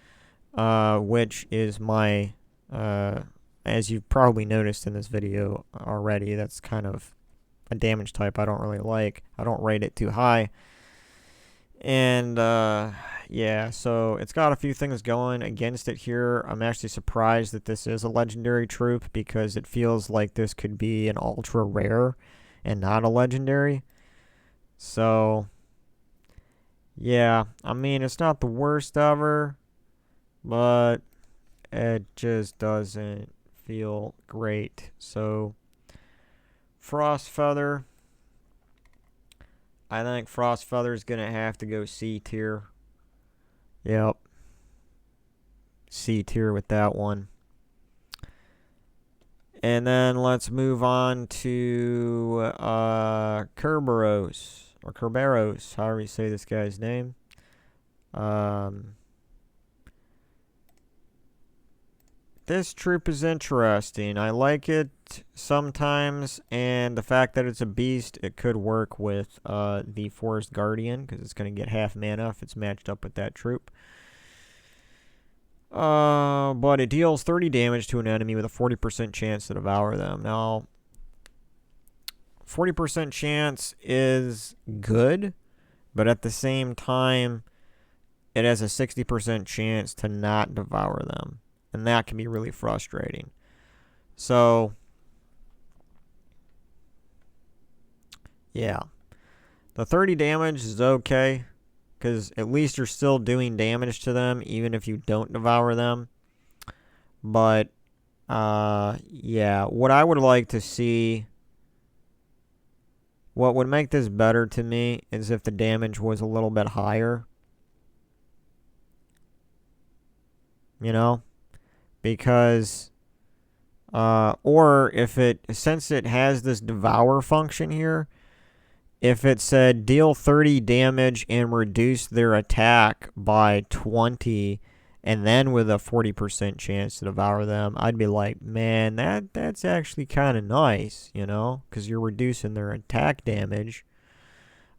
which is my, as you've probably noticed in this video already, that's kind of a damage type I don't really like. I don't rate it too high. And, yeah, so it's got a few things going against it here. I'm actually surprised that this is a legendary troop, because it feels like this could be an ultra rare and not a legendary. So, yeah, I mean, it's not the worst ever, but it just doesn't feel great. So, Frost Feather. I think Frost Feather is going to have to go C tier. Yep. C tier with that one. And then let's move on to Kerberos, or Kerberos, however you say this guy's name. This troop is interesting. I like it sometimes, and the fact that it's a beast, it could work with the Forest Guardian, because it's going to get half mana if it's matched up with that troop. But it deals 30 damage to an enemy with a 40% chance to devour them. Now, 40% chance is good, but at the same time, it has a 60% chance to not devour them. And that can be really frustrating. So, yeah. The 30 damage is okay, because at least you're still doing damage to them, even if you don't devour them. But, yeah, what I would like to see, what would make this better to me, is if the damage was a little bit higher. You know? Because, or if it, since it has this devour function here, if it said deal 30 damage and reduce their attack by 20, and then with a 40% chance to devour them, I'd be like, man, that's actually kind of nice, you know, because you're reducing their attack damage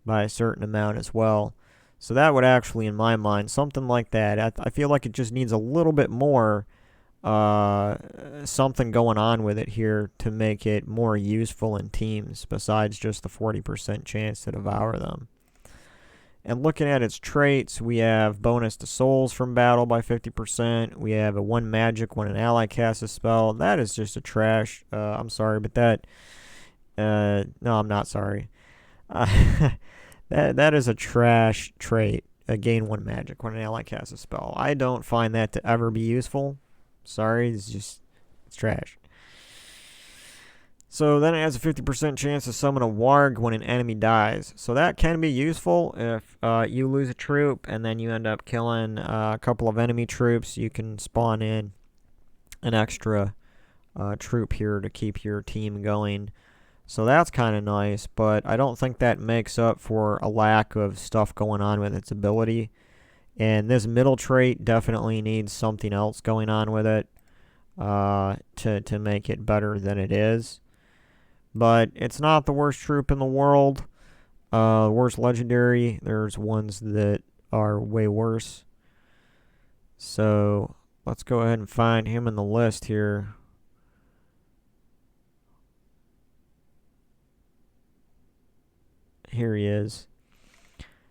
by a certain amount as well. So that would actually, in my mind, something like that. I feel like it just needs a little bit more something going on with it here to make it more useful in teams besides just the 40% chance to devour them. And looking at its traits, we have bonus to souls from battle by 50%. We have a 1 magic when an ally casts a spell. That is just a trash. I'm sorry, but that... no, I'm not sorry. That is a trash trait. Gain 1 magic when an ally casts a spell. I don't find that to ever be useful. Sorry, it's trash. So then it has a 50% chance to summon a warg when an enemy dies. So that can be useful if you lose a troop and then you end up killing a couple of enemy troops. You can spawn in an extra troop here to keep your team going. So that's kind of nice, but I don't think that makes up for a lack of stuff going on with its ability. And this middle trait definitely needs something else going on with it to make it better than it is. But it's not the worst troop in the world. Worst legendary. There's ones that are way worse. So let's go ahead and find him in the list here. Here he is.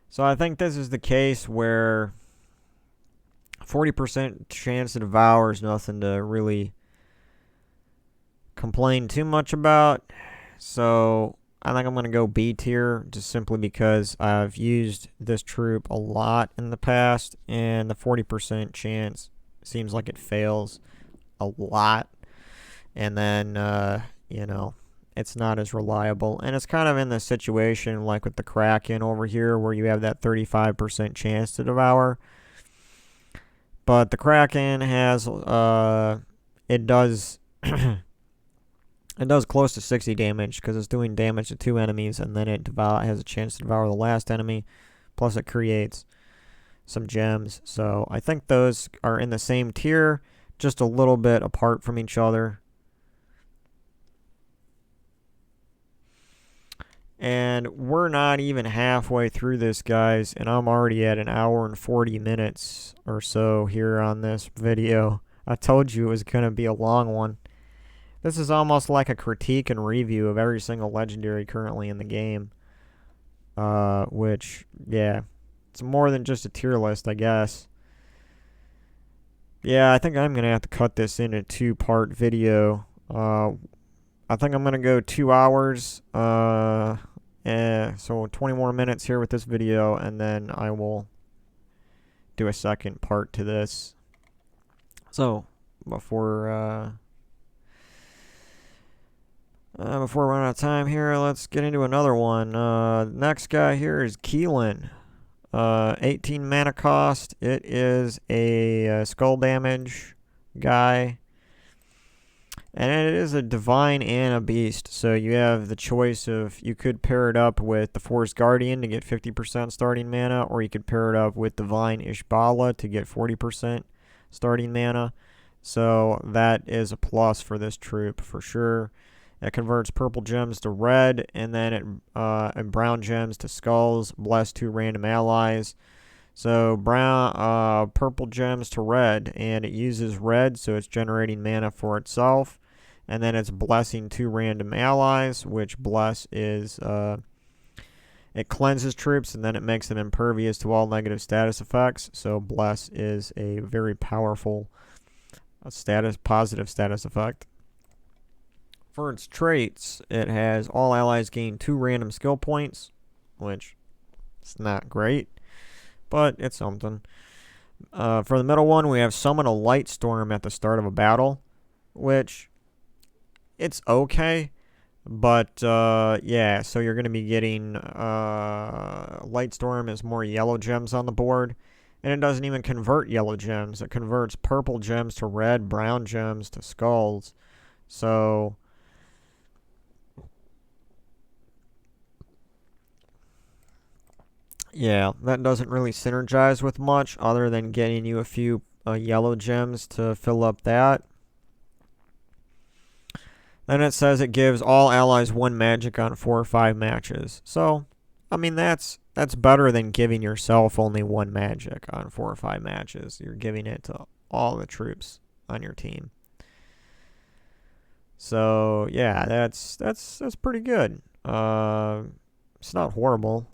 So I think this is the case where 40% chance to devour is nothing to really complain too much about. So I think I'm going to go B tier just simply because I've used this troop a lot in the past, and the 40% chance seems like it fails a lot. And then, you know, it's not as reliable. And it's kind of in the situation like with the Kraken over here where you have that 35% chance to devour. But the Kraken has, it does... It does close to 60 damage because it's doing damage to 2 enemies, and then it has a chance to devour the last enemy. Plus, it creates some gems. So I think those are in the same tier, just a little bit apart from each other. And we're not even halfway through this, guys, and I'm already at 1 hour and 40 minutes or so here on this video. I told you it was going to be a long one. This is almost like a critique and review of every single legendary currently in the game. Which, yeah, it's more than just a tier list, I guess. Yeah, I think I'm going to have to cut this into a 2-part video. I think I'm going to go 2 hours. So 20 more minutes here with this video, and then I will do a second part to this. So, before we run out of time here, let's get into another one. Next guy here is Keelan. 18 mana cost. It is a skull damage guy. And it is a divine and a beast. So you have the choice of, you could pair it up with the Forest Guardian to get 50% starting mana, or you could pair it up with Divine Ishbala to get 40% starting mana. So that is a plus for this troop for sure. It converts purple gems to red, and then and brown gems to skulls. Bless 2 random allies. So purple gems to red, and it uses red, so it's generating mana for itself. And then it's blessing 2 random allies, which bless is it cleanses troops, and then it makes them impervious to all negative status effects. So bless is a very powerful positive status effect. For its traits, it has all allies gain 2 random skill points, which is not great, but it's something. For the middle one, we have summon a light storm at the start of a battle, which it's okay, but yeah, so you're going to be getting light storm is more yellow gems on the board, and it doesn't even convert yellow gems. It converts purple gems to red, brown gems to skulls. So Yeah, that doesn't really synergize with much other than getting you a few yellow gems to fill up that. Then it says it gives all allies 1 magic on 4 or 5 matches. So, I mean, that's better than giving yourself only 1 magic on 4 or 5 matches. You're giving it to all the troops on your team. So, yeah, that's pretty good. It's not horrible.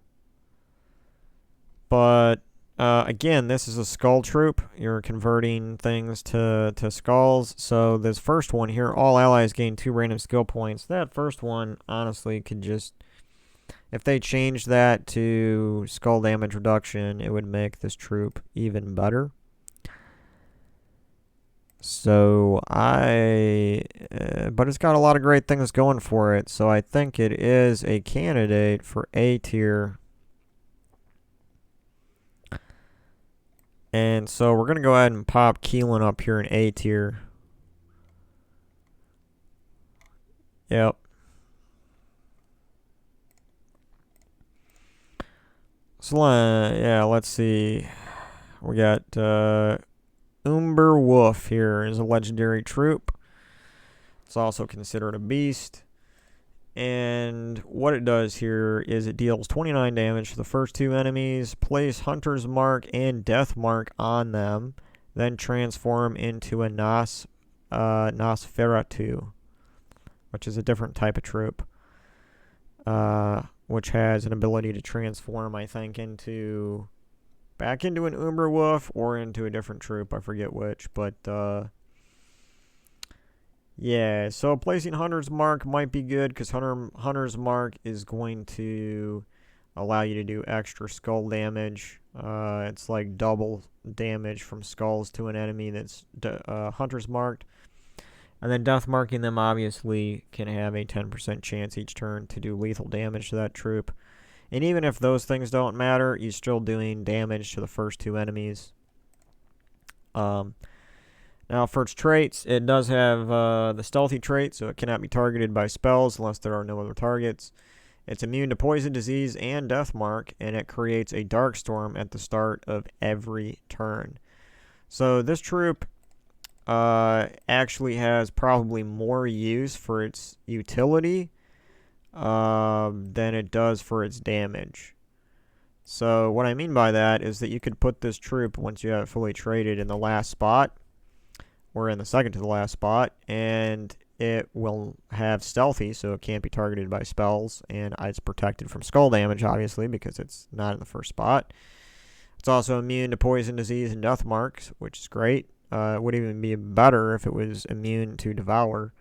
But again, this is a skull troop. You're converting things to skulls. So this first one here, all allies gain 2 random skill points. That first one, honestly, could just... If they changed that to skull damage reduction, it would make this troop even better. So but it's got a lot of great things going for it. So I think it is a candidate for A tier. And so we're going to go ahead and pop Keelan up here in A tier. Yep. So, yeah, let's see. We got Umber Wolf here is a legendary troop. It's also considered a beast. And what it does here is it deals 29 damage to the first 2 enemies, place Hunter's Mark and Death Mark on them, then transform into a Nosferatu, which is a different type of troop, which has an ability to transform, I think, back into an Umber Wolf or into a different troop. I forget which, but yeah, so placing Hunter's Mark might be good because Hunter's Mark is going to allow you to do extra skull damage. It's like double damage from skulls to an enemy that's Hunter's Marked. And then Death Marking them obviously can have a 10% chance each turn to do lethal damage to that troop. And even if those things don't matter, you're still doing damage to the first 2 enemies. Now, for its traits, it does have the stealthy trait, so it cannot be targeted by spells unless there are no other targets. It's immune to poison, disease, and death mark, and it creates a dark storm at the start of every turn. So this troop actually has probably more use for its utility than it does for its damage. So what I mean by that is that you could put this troop, once you have it fully traded, in the last spot, or in the second to the last spot, and it will have stealthy, so it can't be targeted by spells, and it's protected from skull damage, obviously, because it's not in the first spot. It's also immune to poison, disease, and death marks, which is great. It would even be better if it was immune to devour,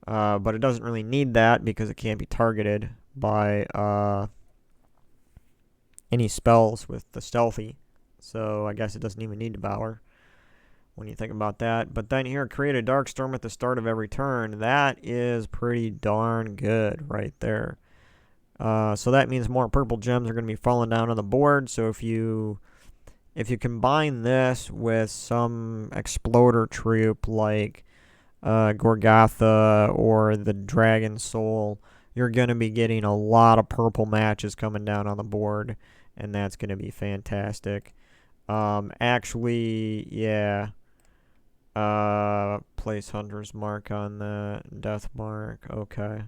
but it doesn't really need that because it can't be targeted by any spells with the stealthy, so I guess it doesn't even need devour when you think about that. But then here, create a dark storm at the start of every turn. That is pretty darn good right there. So that means more purple gems are going to be falling down on the board. So if you combine this with some exploder troop like Gorgatha or the Dragon Soul, you're going to be getting a lot of purple matches coming down on the board, and that's going to be fantastic. Actually, yeah. Place Hunter's Mark on the Death Mark. Okay.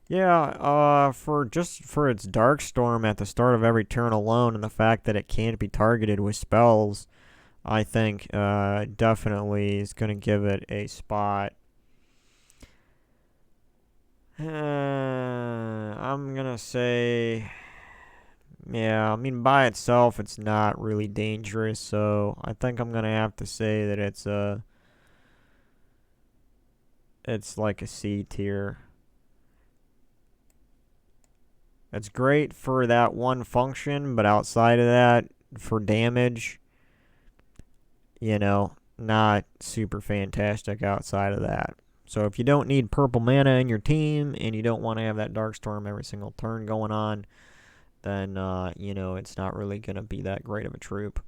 Yeah, for its Dark Storm at the start of every turn alone, and the fact that it can't be targeted with spells, I think definitely is going to give it a spot. I'm going to say... Yeah, I mean, by itself, it's not really dangerous, so I think I'm going to have to say that it's like a C tier. It's great for that one function, but outside of that, for damage, not super fantastic outside of that. So if you don't need purple mana in your team, and you don't want to have that Dark Storm every single turn going on, then, it's not really going to be that great of a troop.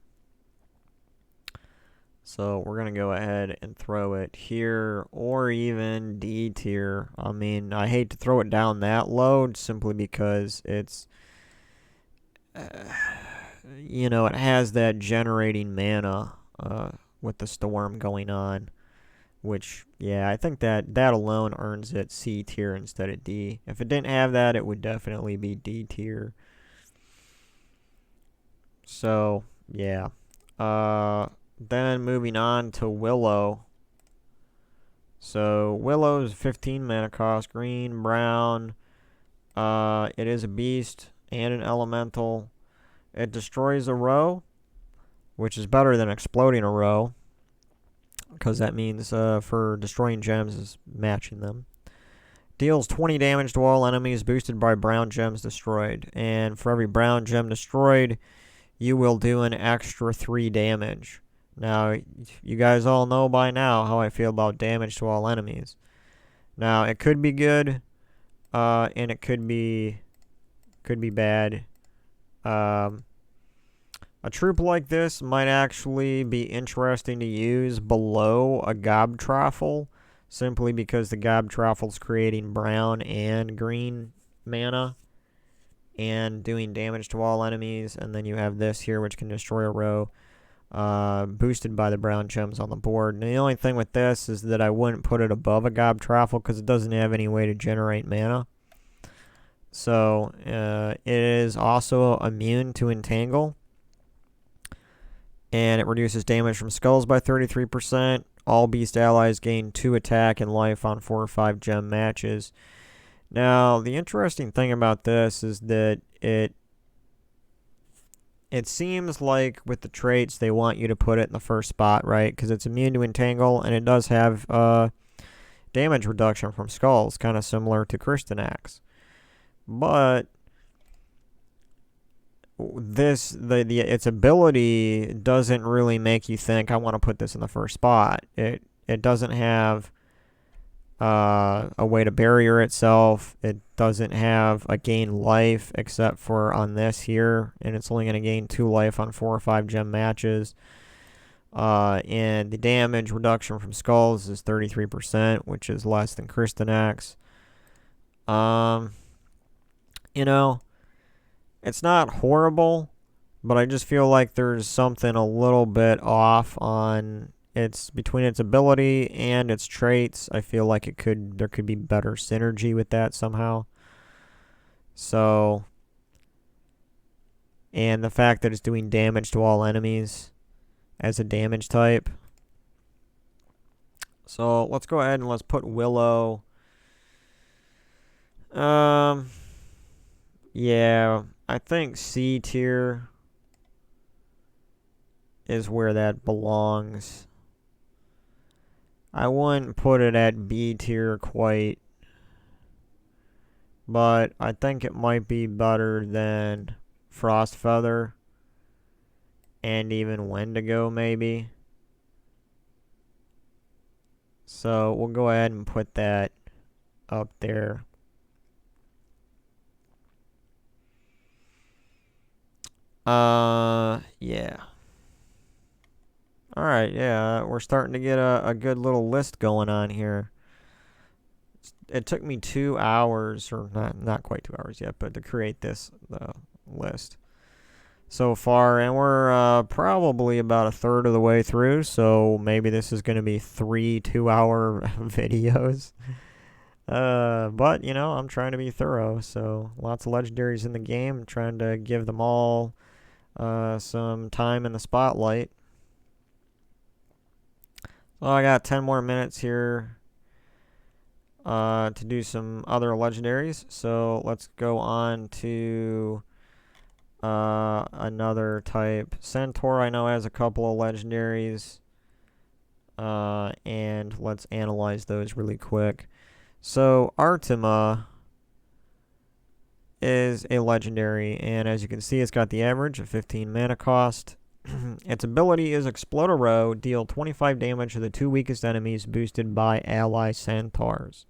So we're going to go ahead and throw it here, or even D tier. I mean, I hate to throw it down that low, simply because it's you know, it has that generating mana with the storm going on. Which, yeah, I think that alone earns it C tier instead of D. If it didn't have that, it would definitely be D tier. So, yeah. Then moving on to Willow. So, Willow's 15 mana cost, green, brown. It is a beast and an elemental. It destroys a row, which is better than exploding a row, because that means for destroying gems is matching them. Deals 20 damage to all enemies boosted by brown gems destroyed. And for every brown gem destroyed, you will do an extra 3 damage. Now, you guys all know by now how I feel about damage to all enemies. Now, it could be good, and it could be bad. A troop like this might actually be interesting to use below a Gobtraffle, simply because the Gobtraffle's creating brown and green mana and doing damage to all enemies, and then you have this here which can destroy a row, boosted by the brown gems on the board. And the only thing with this is that I wouldn't put it above a Gobtraffle because it doesn't have any way to generate mana. So it is also immune to Entangle. And it reduces damage from skulls by 33%. All beast allies gain 2 attack and life on 4 or 5 gem matches. Now, the interesting thing about this is that it seems like with the traits they want you to put it in the first spot, right? Because it's immune to Entangle, and it does have damage reduction from skulls, kind of similar to Kristanax. But its ability doesn't really make you think I want to put this in the first spot. It doesn't have a way to barrier itself. It doesn't have a gain life except for on this here, and it's only going to gain 2 life on 4 or 5 gem matches. And the damage reduction from skulls is 33%, which is less than Kristanax. You know, it's not horrible, but I just feel like there's something a little bit off on between its ability and its traits. I feel like there could be better synergy with that somehow. So, and the fact that it's doing damage to all enemies as a damage type. So let's go ahead and let's put Willow. Yeah, I think C tier is where that belongs. I wouldn't put it at B tier quite, but I think it might be better than Frostfeather and even Wendigo maybe. So we'll go ahead and put that up there. Yeah. Alright, yeah, we're starting to get a good little list going on here. It took me 2 hours, or not quite 2 hours yet, but to create this list so far, and we're probably about a third of the way through, so maybe this is going to be 3 2-hour videos. But, you know, I'm trying to be thorough, so lots of legendaries in the game. I'm trying to give them all some time in the spotlight. So I got 10 more minutes here to do some other legendaries. So let's go on to another type. Centaur I know has a couple of legendaries. And let's analyze those really quick. So Timah is a legendary, and as you can see, it's got the average of 15 mana cost. Its ability is Explode a Row, deal 25 damage to the 2 weakest enemies boosted by ally centaurs.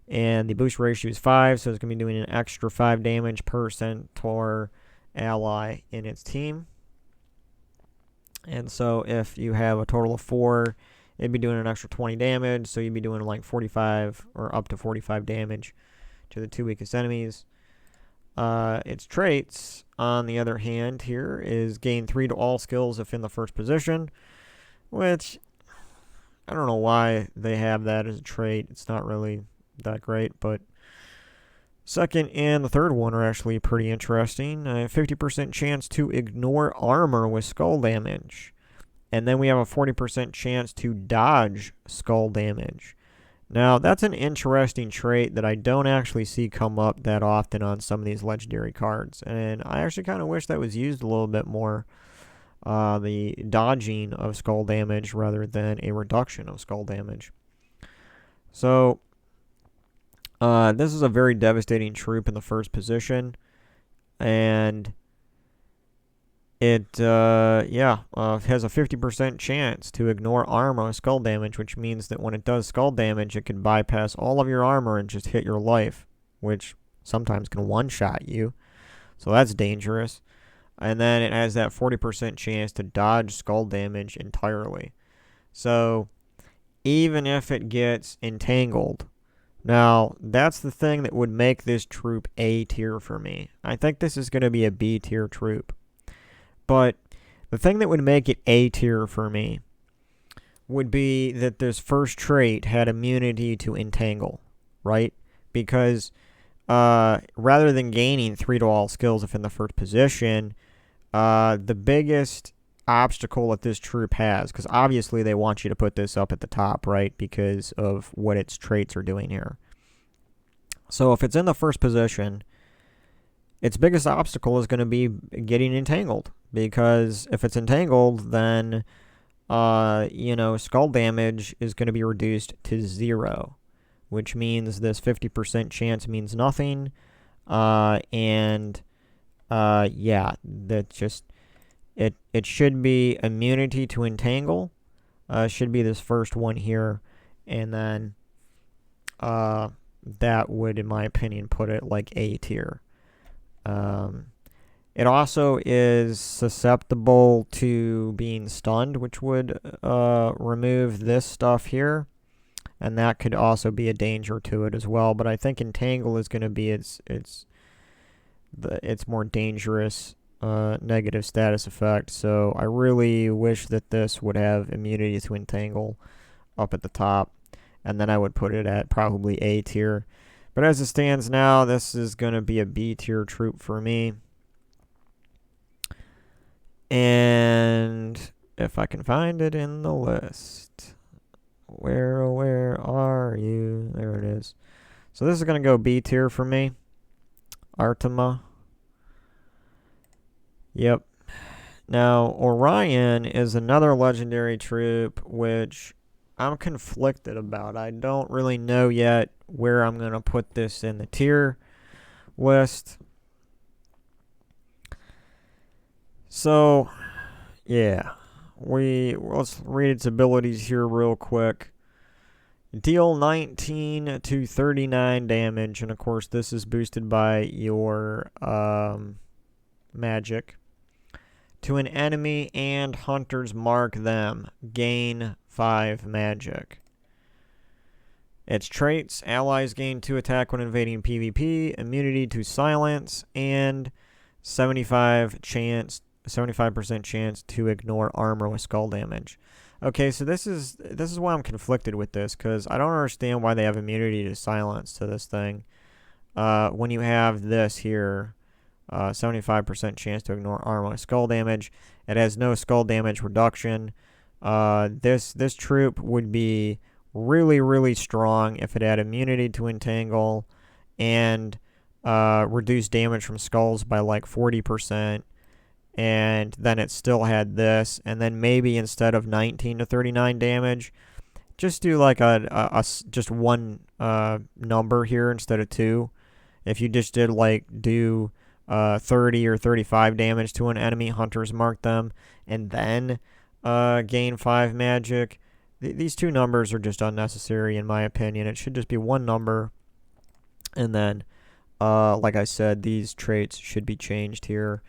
And the boost ratio is 5, so it's going to be doing an extra 5 damage per centaur ally in its team. And so if you have a total of 4, it'd be doing an extra 20 damage, so you'd be doing like 45 or up to 45 damage to the 2 weakest enemies. its traits, on the other hand, here is gain 3 to all skills if in the first position, which I don't know why they have that as a trait. It's not really that great, but second and the third one are actually pretty interesting. 50% chance to ignore armor with skull damage. And then we have a 40% chance to dodge skull damage. Now, that's an interesting trait that I don't actually see come up that often on some of these legendary cards. And I actually kind of wish that was used a little bit more. The dodging of skull damage rather than a reduction of skull damage. So, this is a very devastating troop in the first position. And it, has a 50% chance to ignore armor with skull damage, which means that when it does skull damage, it can bypass all of your armor and just hit your life, which sometimes can one-shot you. So that's dangerous. And then it has that 40% chance to dodge skull damage entirely. So even if it gets entangled, now that's the thing that would make this troop A tier for me. I think this is going to be a B tier troop. But the thing that would make it A tier for me would be that this first trait had immunity to entangle, right? Because rather than gaining 3 to all skills if in the first position, the biggest obstacle that this troop has, because obviously they want you to put this up at the top, right, because of what its traits are doing here. So if it's in the first position, its biggest obstacle is going to be getting entangled, because if it's entangled, then, skull damage is going to be reduced to 0, which means this 50% chance means nothing, that just, it should be immunity to entangle, should be this first one here, and then, that would, in my opinion, put it like A tier. It also is susceptible to being stunned, which would, remove this stuff here, and that could also be a danger to it as well, but I think entangle is going to be its more dangerous negative status effect. So I really wish that this would have immunity to entangle up at the top, and then I would put it at probably A tier. But as it stands now, this is going to be a B tier troop for me. And if I can find it in the list, where are you? There it is. So this is going to go B tier for me. Timah. Yep. Now, Orion is another legendary troop, which I'm conflicted about. I don't really know yet where I'm going to put this in the tier list. So, yeah. Let's read its abilities here real quick. Deal 19 to 39 damage, and of course this is boosted by your magic. To an enemy and hunters mark them. Gain 5 magic. Its traits: allies gain 2 attack when invading PvP, immunity to silence, and 75% chance to ignore armor with skull damage. Okay, so this is why I'm conflicted with this, because I don't understand why they have immunity to silence to this thing. When you have this here, 75% chance to ignore armor with skull damage. It has no skull damage reduction. This troop would be really, really strong if it had immunity to entangle and reduce damage from skulls by like 40%. And then it still had this, and then maybe instead of 19 to 39 damage, just do like just one number here instead of 2. If you just did like 30 or 35 damage to an enemy, hunters mark them, and then gain 5 magic. These 2 numbers are just unnecessary in my opinion. It should just be one number, and then like I said, these traits should be changed here.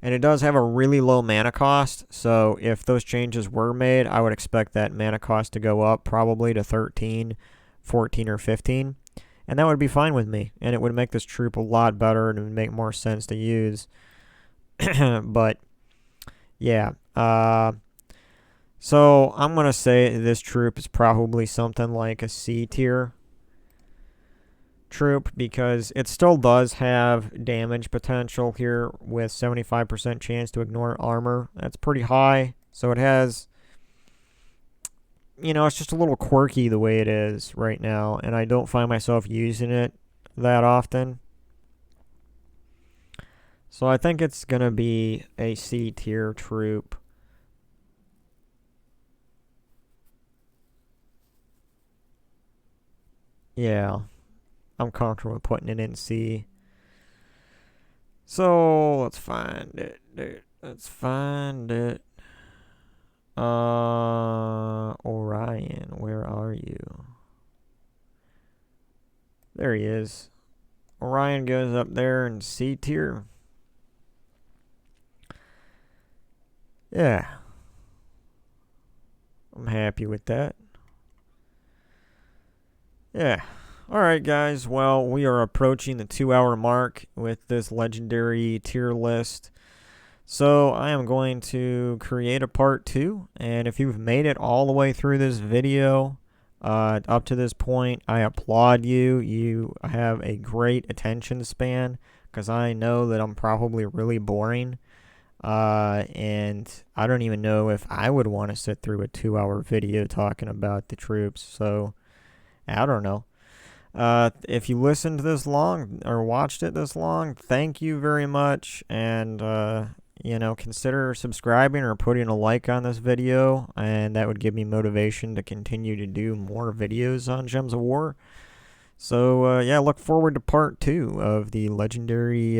And it does have a really low mana cost, so if those changes were made, I would expect that mana cost to go up probably to 13, 14, or 15. And that would be fine with me, and it would make this troop a lot better, and it would make more sense to use. But, yeah. So, I'm going to say this troop is probably something like a C tier troop, because it still does have damage potential here with 75% chance to ignore armor. That's pretty high. So, it has... it's just a little quirky the way it is right now, and I don't find myself using it that often. So I think it's going to be a C tier troop. Yeah, I'm comfortable with putting it in C. So let's find it, dude. Let's find it. Orion, where are you? There he is. Orion goes up there in C tier. Yeah. I'm happy with that. Yeah. Alright, guys. Well, we are approaching the 2-hour mark with this legendary tier list. So I am going to create a part 2, and if you've made it all the way through this video, up to this point, I applaud you. You have a great attention span, because I know that I'm probably really boring, and I don't even know if I would want to sit through a 2-hour video talking about the troops, so I don't know. If you listened this long, or watched it this long, thank you very much, and, consider subscribing or putting a like on this video, and that would give me motivation to continue to do more videos on Gems of War. So, yeah, look forward to part 2 of the legendary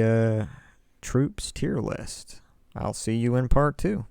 troops tier list. I'll see you in part 2.